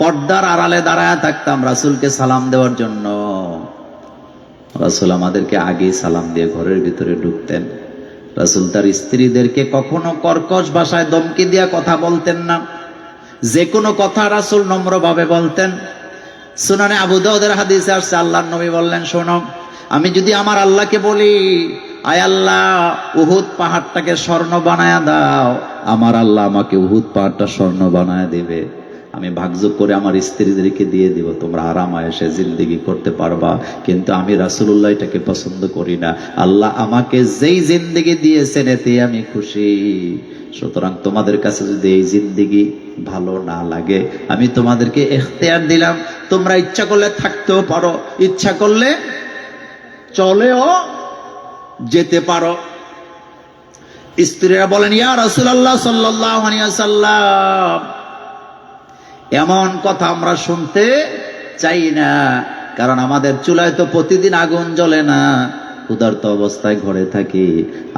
পর্দার আড়ালে দাঁড়ায় থাকতাম রাসূলকে সালাম দেওয়ার জন্য। রাসূল আমাদেরকে আগেই সালাম দিয়ে ঘরের ভিতরে ঢুকতেন। রাসূল তার স্ত্রীদেরকে কখনো কর্কশ ভাষায় ধমকি দিয়া কথা বলতেন না। যে কোনো কথা রাসূল নম্রভাবে বলতেন। সুনানে আবু দাউদের হাদিসে আসছে, আল্লাহর নবী বললেন, শোনো, আমি যদি আমার আল্লাহকে বলি, আয় আল্লাহ উহুদ পাহাড়টাকে স্বর্ণ বানায়া দাও, আমার আল্লাহ আমাকে উহুদ পাহাড়টা স্বর্ণ বানায়া দিবে। আমি ভাগযোগ করে আমার স্ত্রীদেরকে দিয়ে দিব, তোমরা আরাম আয়েশে জিন্দেগি করতে পারবা। কিন্তু আমি রাসূলুল্লাহ এটাকে পছন্দ করি না। আল্লাহ আমাকে যেই জিন্দেগি দিয়েছেন এতে আমি খুশি। সুতরাং তোমাদের কাছে যদি এই জিন্দেগি ভালো না লাগে, আমি তোমাদেরকে ইখতিয়ার দিলাম, তোমরা ইচ্ছা করলে থাকতেও পারো, ইচ্ছা করলে চলেও যেতে পারো। স্ত্রীরা বলেন, ইয়া রাসূলুল্লাহ সাল্লাল্লাহু আলাইহি ওয়াসাল্লাম, এমন কথা আমরা শুনতে চাই না, কারণ আমাদের চুলায় তো প্রতিদিন আগুন জ্বলে না, ক্ষুধার্ত অবস্থায় ঘরে থাকি।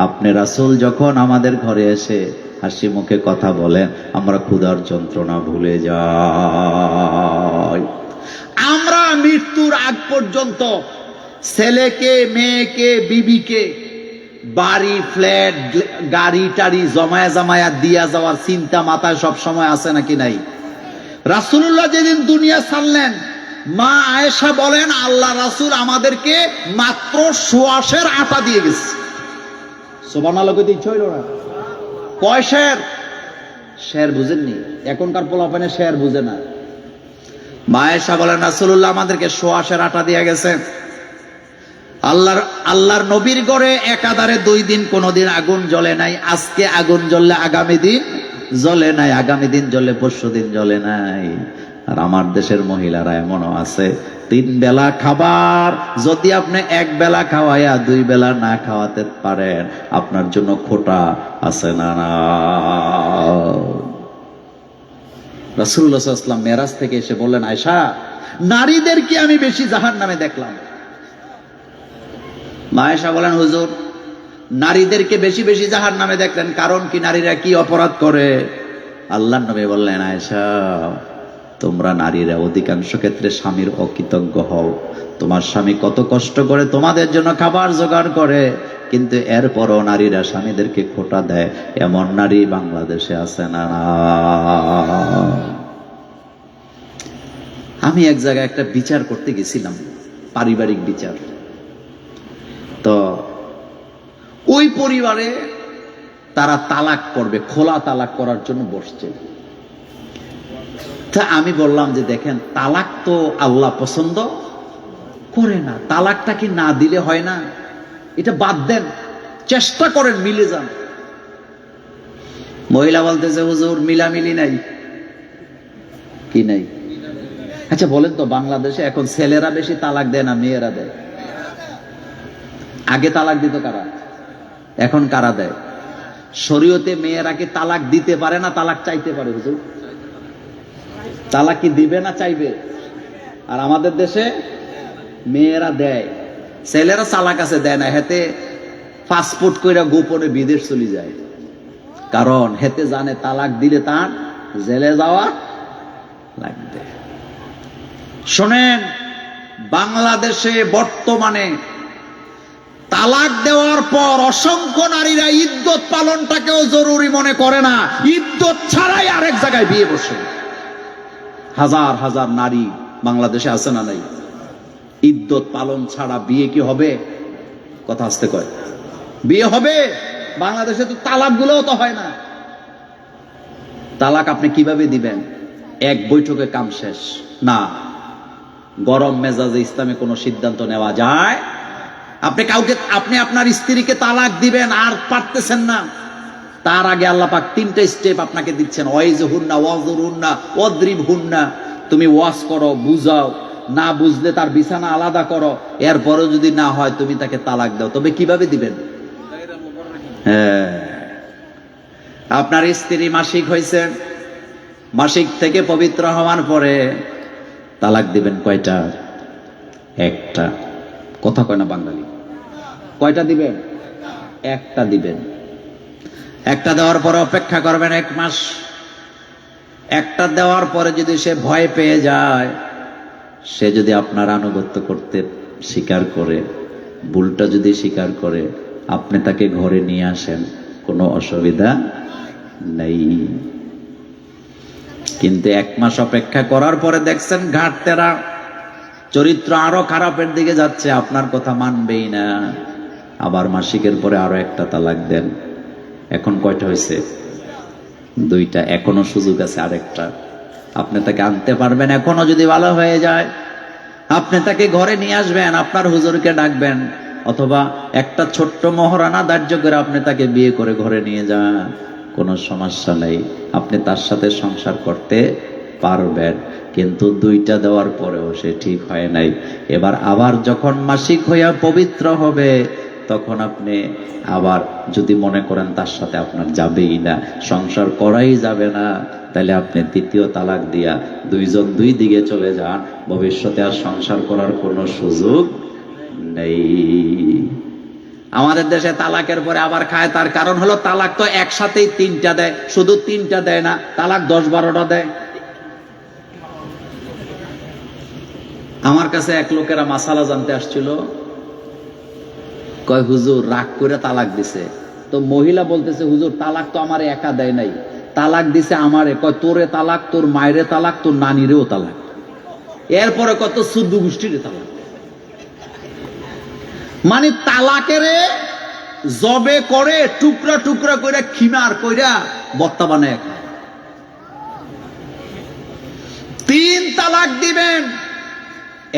আপনি রাসূল যখন আমাদের ঘরে এসে হাসি মুখে কথা বলেন, আমরা ক্ষুধার যন্ত্রণা ভুলে যাই। আমরা মৃত্যুর আগ পর্যন্ত ছেলেকে, মেয়েকে, বিবিকে বাড়ি, ফ্ল্যাট, গাড়ি টাড়ি জমায়া জমায়া দিয়া যাওয়ার চিন্তা মাথায় সব সময় আছে নাকি নাই? রাসূলুল্লাহ যেদিন দুনিয়া ছাড়লেন, মা আয়েশা বলেন, আল্লাহ রাসূল আমাদেরকে মাত্র সোয়াশের আটা দিয়ে গেছে। সুবহানাল্লাহ কইতে ইচ্ছা হইল না? কয় শের? শের বুঝেননি? এখনকার পোলাপানে শের বুঝে না। মা আয়েশা বলেন, রাসূলুল্লাহ আমাদেরকে সোয়াশের আটা দিয়ে গেছে। আল্লাহর নবীর ঘরে একাধারে 2 দিন কোনোদিন আগুন জ্বলে নাই। আজকে আগুন জ্বললে আগামী দিন জ্বলে নাই, আগামী দিন জ্বলে পরশু দিন জ্বলে নাই। আর আমার দেশের মহিলারা এমনও আছে, 3 বেলা খাবার যদি আপনি 1 বেলা খাওয়াইয়া 2 বেলা না খাওয়াতে পারেন, আপনার জন্য খোটা আছে না? রাসূলুল্লাহ সাল্লাল্লাহু আলাইহি ওয়াসাল্লাম মেরাজ থেকে এসে বললেন, আয়েশা, নারীদেরকে আমি বেশি জাহান্নামে দেখলাম। মা আয়েশা বলেন, হুজুর নারীদেরকে বেশি বেশি জাহান্নামে দেখলেন, কারণ কি? নারীরা কি অপরাধ করে? আল্লাহর নবী বললেন, আয়েশা, তোমরা নারীরা অধিকাংশ ক্ষেত্রে স্বামীর অকৃতজ্ঞ হও। তোমার স্বামী কত কষ্ট করে তোমাদের জন্য খাবার জোগাড় করে, কিন্তু এরপরও নারীরা স্বামীদেরকে খোঁটা দেয়। এমন নারী বাংলাদেশে আছে না? আমি এক জায়গায় একটা বিচার করতে গেছিলাম, পারিবারিক বিচার। তো ওই পরিবারে তারা তালাক করবে, খোলা তালাক করার জন্য বসছে। তা আমি বললাম যে দেখেন, তালাক তো আল্লাহ পছন্দ করে না, তালাকটা কি না দিলে হয় না? এটা বাদ দেন, চেষ্টা করেন মিলে যান। মহিলা বলতেছে, হুজুর মিলামিলি নাই। কি নাই? আচ্ছা বলেন তো, বাংলাদেশে এখন ছেলেরা বেশি তালাক দেয় না মেয়েরা দেয়? আগে তালাক দিত কারা, এখন কারা দেয়? শরীয়তে মেয়েরা কি তালাক দিতে পারে না তালাক চাইতে পারে? হুজুর তালাক কি দিবে না চাইবে? আর আমাদের দেশে মেয়েরা দেয়, ছেলেরা চালাক আছে দেয় না। হেতে পাসপোর্ট কইরা গোপনে বিদেশ চলে যায়, কারণ হেতে জানে তালাক দিলে তার জেলে যাওয়া লাগবে। শোনেন, বাংলাদেশে বর্তমানে তালাক দেওয়ার পর অসংখ্য নারীরা ইদ্যত পালনটাকেও জরুরি মনে করে না, ইদ্যত ছাড়াই আরেক জায়গায় বিয়ে বসে। হাজার হাজার নারী বাংলাদেশে আছে না নাই? ইদ্যত পালন ছাড়া বিয়ে কি হবে? কথা আসতে কয়, বিয়ে হবে? বাংলাদেশে তো তালাক গুলোও তো হয় না। তালাক আপনি কিভাবে দিবেন? এক বৈঠকে কাম শেষ না। গরম মেজাজে ইসলামে কোনো সিদ্ধান্ত নেওয়া যায়? আপনি আপনার স্ত্রীকে তালাক দিবেন আর পারতেছেন না, তার আগে আল্লাহ পাক 3টা স্টেপ আপনাকে দিচ্ছেন। ওয়াইজহুন্না ওয়াজরুন্না ওয়াদরিবহুন্না। তুমি ওয়াজ করো, বুঝাও, না বুঝলে তার বিছানা আলাদা করো, এরপরও যদি না হয় তুমি তাকে তালাক দাও। তবে কিভাবে দিবেন? হ্যাঁ, আপনার স্ত্রী মাসিক হয়েছে, মাসিক থেকে পবিত্র হওয়ার পরে তালাক দিবেন কয়টা? একটা। কথা কয় না বাঙালি। কয়টা দিবেন? একটা দিবেন। একটা দেওয়ার পরে অপেক্ষা করবেন 1 মাস। একটা দেওয়ার পরে যদি সে ভয় পেয়ে যায়, সে যদি আপনার আনুগত্য করতে স্বীকার করে, ভুলটা যদি স্বীকার করে, আপনি তাকে ঘরে নিয়ে আসেন, কোনো অসুবিধা নেই। কিন্তু 1 মাস অপেক্ষা করার পরে দেখছেন ঘাটতেরা চরিত্র আরো খারাপের দিকে যাচ্ছে, আপনার কথা মানবেই না, আবার মাসিকের পরে আরো একটা তালাক দেন। এখন কয়টা হয়েছে? 2টা। এখনো সুযোগ আছে আরেকটা। আপনি তাকে আনতে পারবেন, এখনো যদি ভালো হয়ে যায় আপনি তাকে ঘরে নিয়ে আসবেন, আপনার হুজুরকে ডাকবেন, অথবা একটা ছোট্ট মহারানা ধার্য করে আপনি তাকে বিয়ে করে ঘরে নিয়ে যান, কোনো সমস্যা নেই, আপনি তার সাথে সংসার করতে পারবেন। কিন্তু 2টা দেওয়ার পরেও সে ঠিক হয় নাই, এবার আবার যখন মাসিক হইয়া পবিত্র হবে, তখন আপনি আবার যদি মনে করেন তার সাথে আপনার যাবেই না, সংসার করাই যাবে না, তাহলে আপনি 3য় তালাক দিয়া 2 জন 2 দিকে চলে যান, ভবিষ্যতে আর সংসার করার কোনো সুযোগ নেই। আমাদের দেশে তালাকের পরে আবার খায়, তার কারণ হলো তালাক তো একসাথেই 3টা দেয়, শুধু 3টা দেয় না, তালাক 10-12টা দেয়। আমার কাছে এক লোকেরা মাসালা জানতে আসছিল, কয় হুজুর রাগ করে তালাক দিছে। তো মহিলা বলতেছে, হুজুর তালাক তো আমার একা দেয় নাই, তালাক দিছে আমারে। কয় তোরে তালাক, তোর মায়েরে তালাক, তোর নানিরেও তালাক, এরপরে কত 14 গোষ্ঠীরে তালাক। মানে তালাকের জবে করে টুকরা টুকরা কইরা খিমার কইরা বত্তা বানায়। 3 তালাক দিবেন,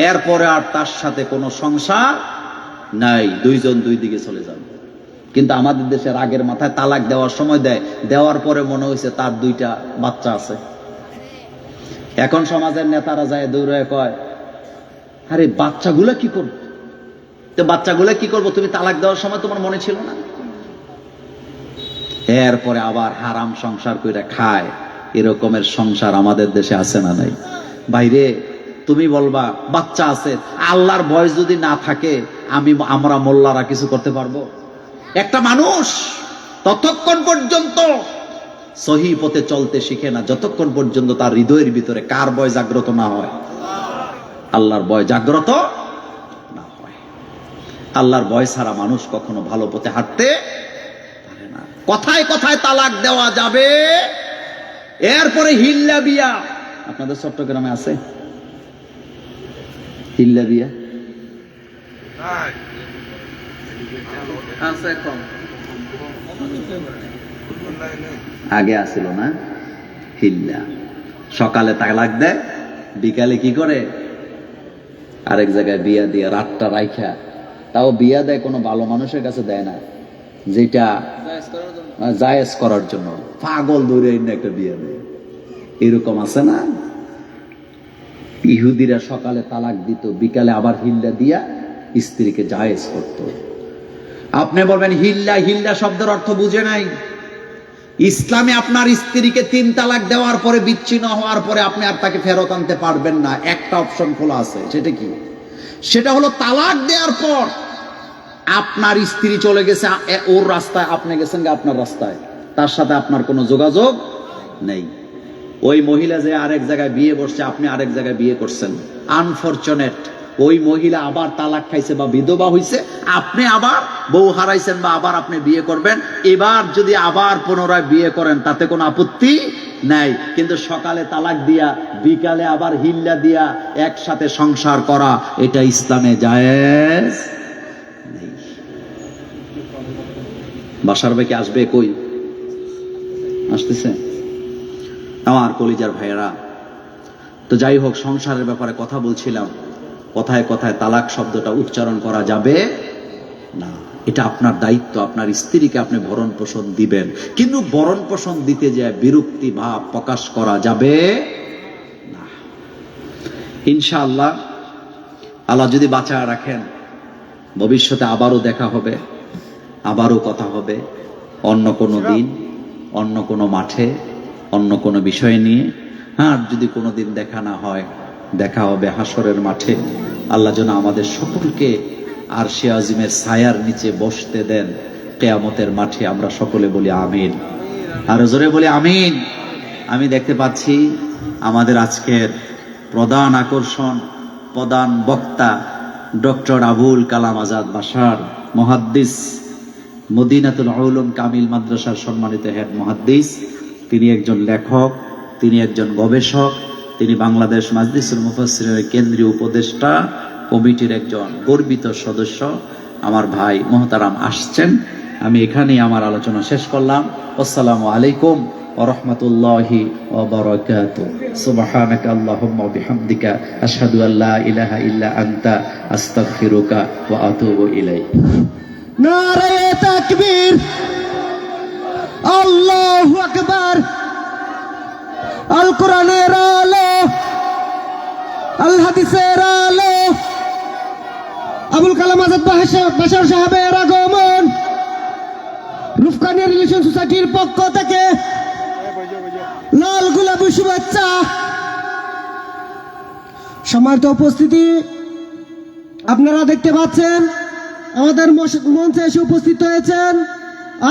এরপরে আর তার সাথে কোনো সংসার নাই, 2 জন 2 দিকে চলে যাবে। কিন্তু আমাদের দেশে রাগের মাথায় তালাক দেওয়ার সময় দেয়, দেওয়ার পরে মনে হয়েছে তার 2টা বাচ্চা আছে। এখন সমাজের নেতারা যায় দৌড়ে কয়, আরে বাচ্চাগুলো কি করবো? তো বাচ্চাগুলো কি করবো? তুমি তালাক দেওয়ার সময় তোমার মনে ছিল না? এরপরে আবার হারাম সংসার কইরা খায়। এরকমের সংসার আমাদের দেশে আছে না নাই? বাইরে তুমি বলবা বাচ্চা আছে, আল্লাহর ভয় যদি না থাকে আমরা মোল্লারা কিছু করতে পারবো? একটা মানুষ ততক্ষণ পর্যন্ত সহি পথে চলতে শিখে না যতক্ষণ পর্যন্ত তার হৃদয়ের ভিতরে কার ভয় জাগ্রত না হয়? আল্লাহর ভয় জাগ্রত না হয়। আল্লাহর ভয় ছাড়া মানুষ কখনো ভালো পথে হাঁটতে পারে না। কথায় কথায় তালাক দেওয়া যাবে, এরপরে হিল্লা বিয়া। আপনাদের চট্টগ্রামে আছে হিল্লা বিয়া? আগে আসিল না হিল্লা। সকালে তালাক দেয়, বিকালে কি করে আরেক জায়গায় বিয়া দিয়ে রাতটা রাইখা, তাও বিয়া দেয় কোনো ভালো মানুষের কাছে দেয় না, যেটা জায়েজ করার জন্য। পাগল ধরে একটা বিয়া দেয়, এরকম আছে না? ইহুদিরা সকালে তালাক দিত, বিকালে আবার হিল্লা দিয়া স্ত্রীকে জায়েজ করত। আপনি বলবেন হিল্লা, হিল্লা শব্দের অর্থ বুঝে নাই। ইসলামে আপনার স্ত্রীকে 3 তালাক দেওয়ার পরে, বিচ্ছিন্ন হওয়ার পরে আপনি আর তাকে ফেরত আনতে পারবেন না। একটা অপশন খোলা আছে, সেটা কি? সেটা হলো তালাক দেওয়ার পর আপনার স্ত্রী চলে গেছে ওর রাস্তায়, আপনি গেছেন আপনার রাস্তায়, তার সাথে আপনার কোনো যোগাযোগ নেই। ওই মহিলা যে আরেক জায়গায় বিয়ে বসছে, আপনি আরেক জায়গায় বিয়ে করছেন, আনফরচুনেট ওই মহিলা আবার তালাক খাইছে বা বিধবা হইছে, আপনি আবার বউ হারাইছেন বা আবার আপনি বিয়ে করবেন। এবার যদি আবার পুনরায় বিয়ে করেন তাতে কোনো আপত্তি নাই, কিন্তু সকালে তালাক দিয়া বিকালে আবার হিল্লা দিয়া একসাথে সংসার করা, এটা ইসলামে জায়েজ নেই। বাসার ভাইকে আসবে কই? আসতেছে আমার কলিজার ভাইয়েরা। তো যাই হোক, সংসারের ব্যাপারে কথা বলছিলাম। কথায় কথায় তালাক শব্দটা উচ্চারণ করা যাবে না। এটা আপনার দায়িত্ব, আপনার স্ত্রীকে আপনি ভরণ পোষণ দিবেন, কিন্তু ভরণ পোষণ দিতে যায় বিরক্তি ভাব প্রকাশ করা যাবে না। ইনশাআল্লাহ আল্লাহ যদি বাঁচায় রাখেন, ভবিষ্যতে আবারও দেখা হবে, আবারও কথা হবে, অন্য কোনো দিন, অন্য কোনো মাঠে, অন্য কোনো বিষয় নিয়ে। আর যদি কোনোদিন দেখা না হয়, দেখা হবে হাসরের মাঠে। আল্লাহ যেন আমাদের সকলকে আরশে আজিমের ছায়ার নিচে বসতে দেন কিয়ামতের মাঠে। আমরা সকলে বলি আমিন, আর জোরে বলি আমিন। আমি দেখতে পাচ্ছি আমাদের আজকের প্রধান আকর্ষণ, প্রধান বক্তা ডক্টর আবুল কালাম আজাদ বাশার, মুহাদ্দিস, মদিনাতুল উলুম কামিল মাদ্রাসার সম্মানিত হেড মুহাদ্দিস। তিনি একজন লেখক, তিনি একজন গবেষক, তিনি বাংলাদেশ মাজলিসুল মুফাসসিরিনের কেন্দ্রীয় উপদেষ্টা কমিটির একজন গর্বিত সদস্য। আমার ভাই মুহতারাম আসছেন। আমি এখানেই আমার আলোচনা শেষ করলাম। আসসালামু আলাইকুম ওয়া রাহমাতুল্লাহি ওয়া বারাকাতুহু। সুবহানাকা আল্লাহুম্মা ওয়া বিহামদিকা আশহাদু আল্লা ইলাহা ইল্লা আনতা আস্তাগফিরুকা ওয়া আতুবু ইলাইক। নারে তাকবীর, আল্লাহু আকবার। আল কোরআনের আলো, আল হাদিসের আলো, আবুল কালাম আজাদ বাশার সাহেবের আগমন রুফকানি রিলেশন সোসাইটির পক্ষ থেকে লাল গোলাপি শুভেচ্ছা। সম্মানিত উপস্থিতি, আপনারা দেখতে পাচ্ছেন আমাদের মঞ্চে এসে উপস্থিত হয়েছেন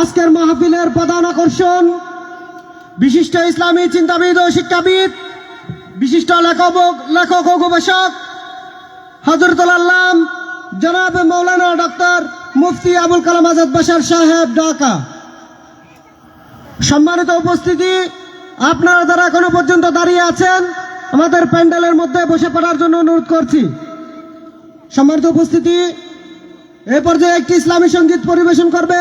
আজকের মাহফিলের প্রধান আকর্ষণ, বিশিষ্ট ইসলামী চিন্তাবিদ ও শিক্ষাবিদ, বিশিষ্ট লেখক ও গবেষক হযরতুল আল্লাহ জনাব মৌলানা ডক্টর মুফতি আবুল কালাম আজাদ বাশার সাহেব, ঢাকা। সম্মানিত উপস্থিতি, আপনারা যারা এখনো পর্যন্ত দাঁড়িয়ে আছেন, আমাদের প্যান্ডেলের মধ্যে বসে পড়ার জন্য অনুরোধ করছি। সম্মানিত উপস্থিতি, এই পর্যায়ে একটি ইসলামী সঙ্গীত পরিবেশন করবে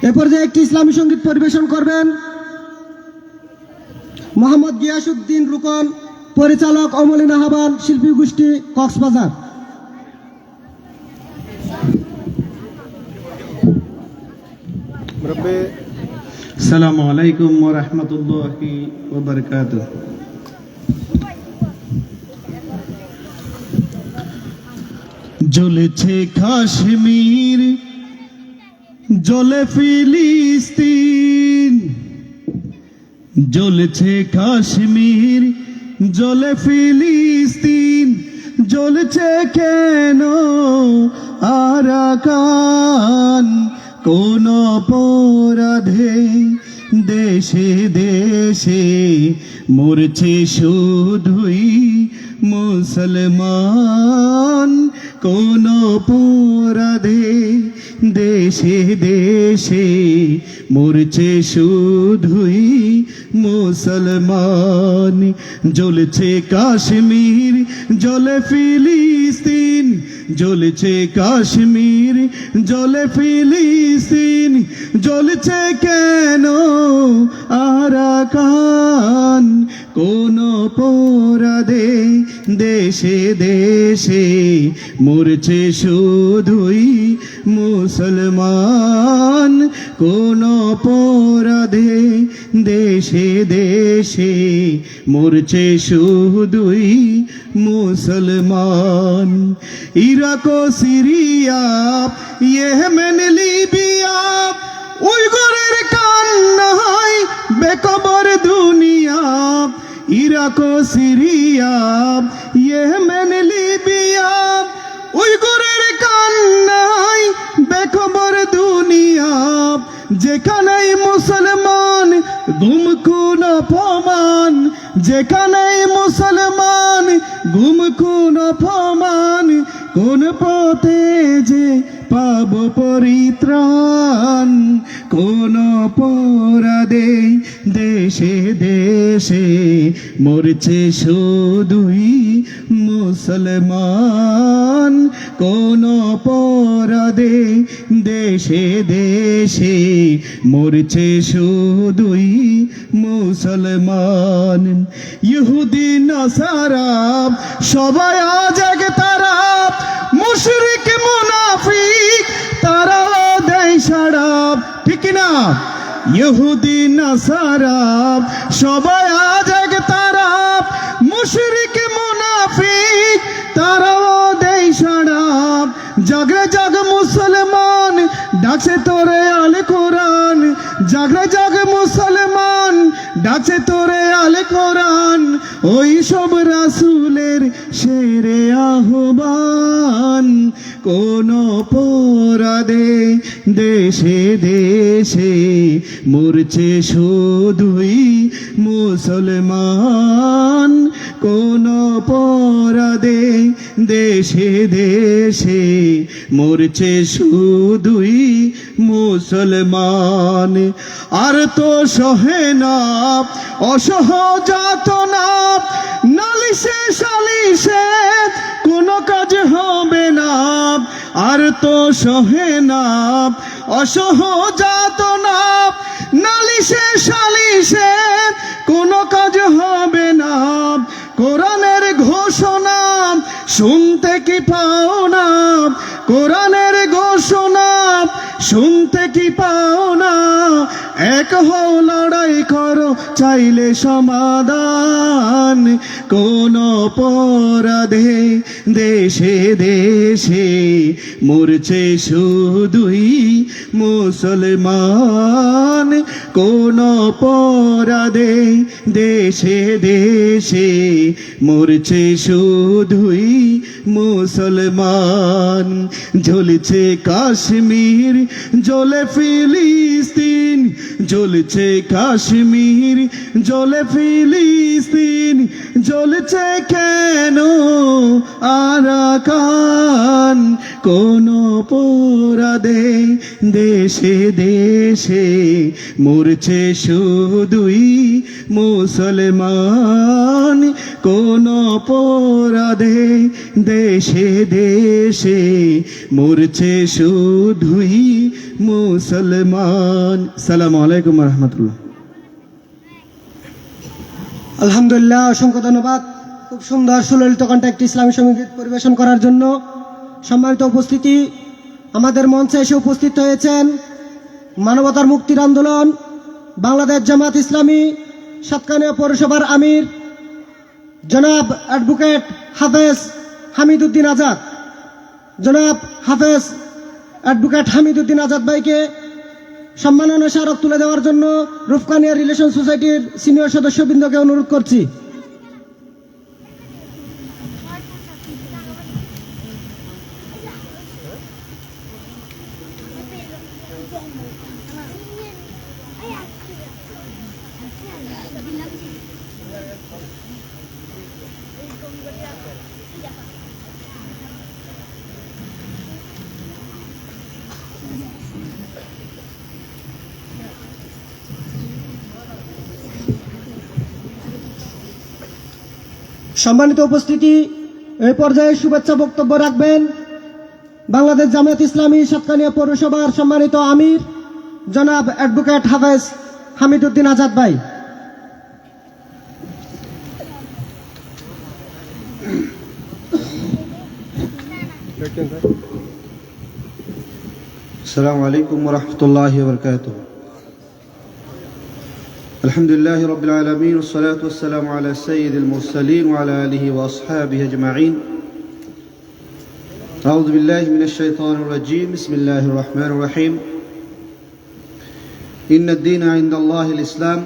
এ পর্যায়ে একটি ইসলামী সঙ্গীত পরিবেশন করবেন মোহাম্মদ গিয়াসউদ্দিন রুকন, পরিচালক অমলিন আহ্বান, শিল্পী গোষ্ঠী, কক্সবাজার। আসসালামু আলাইকুম ওয়া রাহমাতুল্লাহি ওয়া বারাকাতুহু। জ্বলেছে কাশ্মীর, জ্বলে ফিলিস্তিন, জ্বলছে কাশ্মীর, জ্বলে ফিলিস্তিন, জ্বলছে কেন আরাকান? কোন অপরাধে দেশে দেশে মরছে শুধুই মুসলমান? কোন অপরাধে দেশে দেশে মরছে শুধুই মুসলমান? জ্বলছে কাশ্মীর, জ্বলে ফিলিস্তিন, জ্বলছে কাশ্মীর, জ্বলে ফিলিস্তিন, জ্বলছে কেন আরাকান? কোন অপরাধে দেশে দেশে মরছে শুধুই মুসলমান? কোন অপরাধে দেশে দেশে মরছে শুধুই মুসলমান? ইরাক ও সিরিয়া, ইয়েমেন, লিবিয়া, উইগুরের কান্নায় বেকবর দুনিয়া। ইরাক ও সিরিয়া, ইয়েমেন, লিবিয়া, উইগুরের কান্নায় বেকবর দুনিয়া। যেখানেই মুসলমান গুম খুন অপমান, যেখানেই মুসলমান গুম খুন অপমান, কোন পথে যে পাব পরিত্রাণ? কোন অপরাধে দেশে দেশে মরছে শুধুই মুসলমান? কোন অপরাধে দেশে দেশে মরছে শুধুই মুসলমান? ইহুদি নাসারা সবাই আজ এক তারা, মুশরিক মুনাফিক তারা দেয় সাড়া, ঠিক না? ইহুদি নাসারা সবাই আজ এক তারা, মুশরিক মুনাফিক তারা দেয় সাড়া। জাগরে জাগ মুসলমান, ডাকছে তোরে আল কোরআন। জাগরে জাগ মুসলমান, ডাকছে তোরে আল কোরআন। ওই সব রাসূলের শেরে আহ্বান। কোন অপরাধে দেশে দেশে মরছে শুধুই মুসলমান? কোন অপরাধে দেশে দেশে মরছে শুধুই মুসলমান? আর তো সহে না অসহযাতনা, নালিশে সালিশে কোনো কাজ হবে না। আর তো সহে না অসহযাতনা, নালিশে সালিশে কোনো কাজ হবে না। কোরআনের ঘোষণা শুনতে কি পাও না? কোরআনের ঘোষণা শুনতে কি পাও না? এক হও, লড়াই করো, চাইলে সমাধান। কোন অপরাধে দেশে দেশে মরছে শুধুই মুসলমান? কোন অপরাধে দেশে দেশে মরছে শুধুই মুসলমান? জ্বলছে কাশ্মীর, জ্বলে ফিলিস্তিন, জ্বলছে কাশ্মীর, জ্বলে ফিলিস্তিন, জ্বলছে কেন আরাকান? কোন অপরাধে দেশে দেশে মরছে শুধুই মুসলমান? কোন অপরাধে দেশে দেশে মরছে শুধুই মুসলমান? আসসালামু আলাইকুম ওয়া রাহমাতুল্লাহ। আলহামদুলিল্লাহ, অসংখ্য ধন্যবাদ খুব সুন্দর সুললিত কণ্ঠে একটি ইসলামী সঙ্গীত পরিবেশন করার জন্য। সম্মানিত উপস্থিতি, আমাদের মঞ্চে এসে উপস্থিত হয়েছেন মানবতার মুক্তির আন্দোলন বাংলাদেশ জামাত ইসলামী সাতকানিয়া পৌরসভার আমির জনাব অ্যাডভোকেট হাফেজ হামিদুদ্দিন আজাদ। জনাব হাফেজ অ্যাডভোকেট হামিদুদ্দিন আজাদ ভাইকে সম্মাননা স্মারক তুলে দেওয়ার জন্য রূপকানিয়া রিলেশন সোসাইটির সিনিয়র সদস্যবৃন্দকে অনুরোধ করছি। সম্মানিত উপস্থিতি, এই পর্যায়ে শুভেচ্ছা বক্তব্য রাখবেন বাংলাদেশ জামায়াত ইসলামী সাতকানিয়া পৌরসভার সম্মানিত আমির জনাব অ্যাডভোকেট হাফেজ হামিদউদ্দিন আজাদ ভাই। السلام عليكم ورحمة الله وبركاته. الحمد لله رب العالمين والصلاة والسلام على سيد المرسلين وعلى آله وأصحابه أجمعين. أعوذ بالله من الشيطان الرجيم. بسم الله الرحمن الرحيم. إن الدين عند الله الإسلام.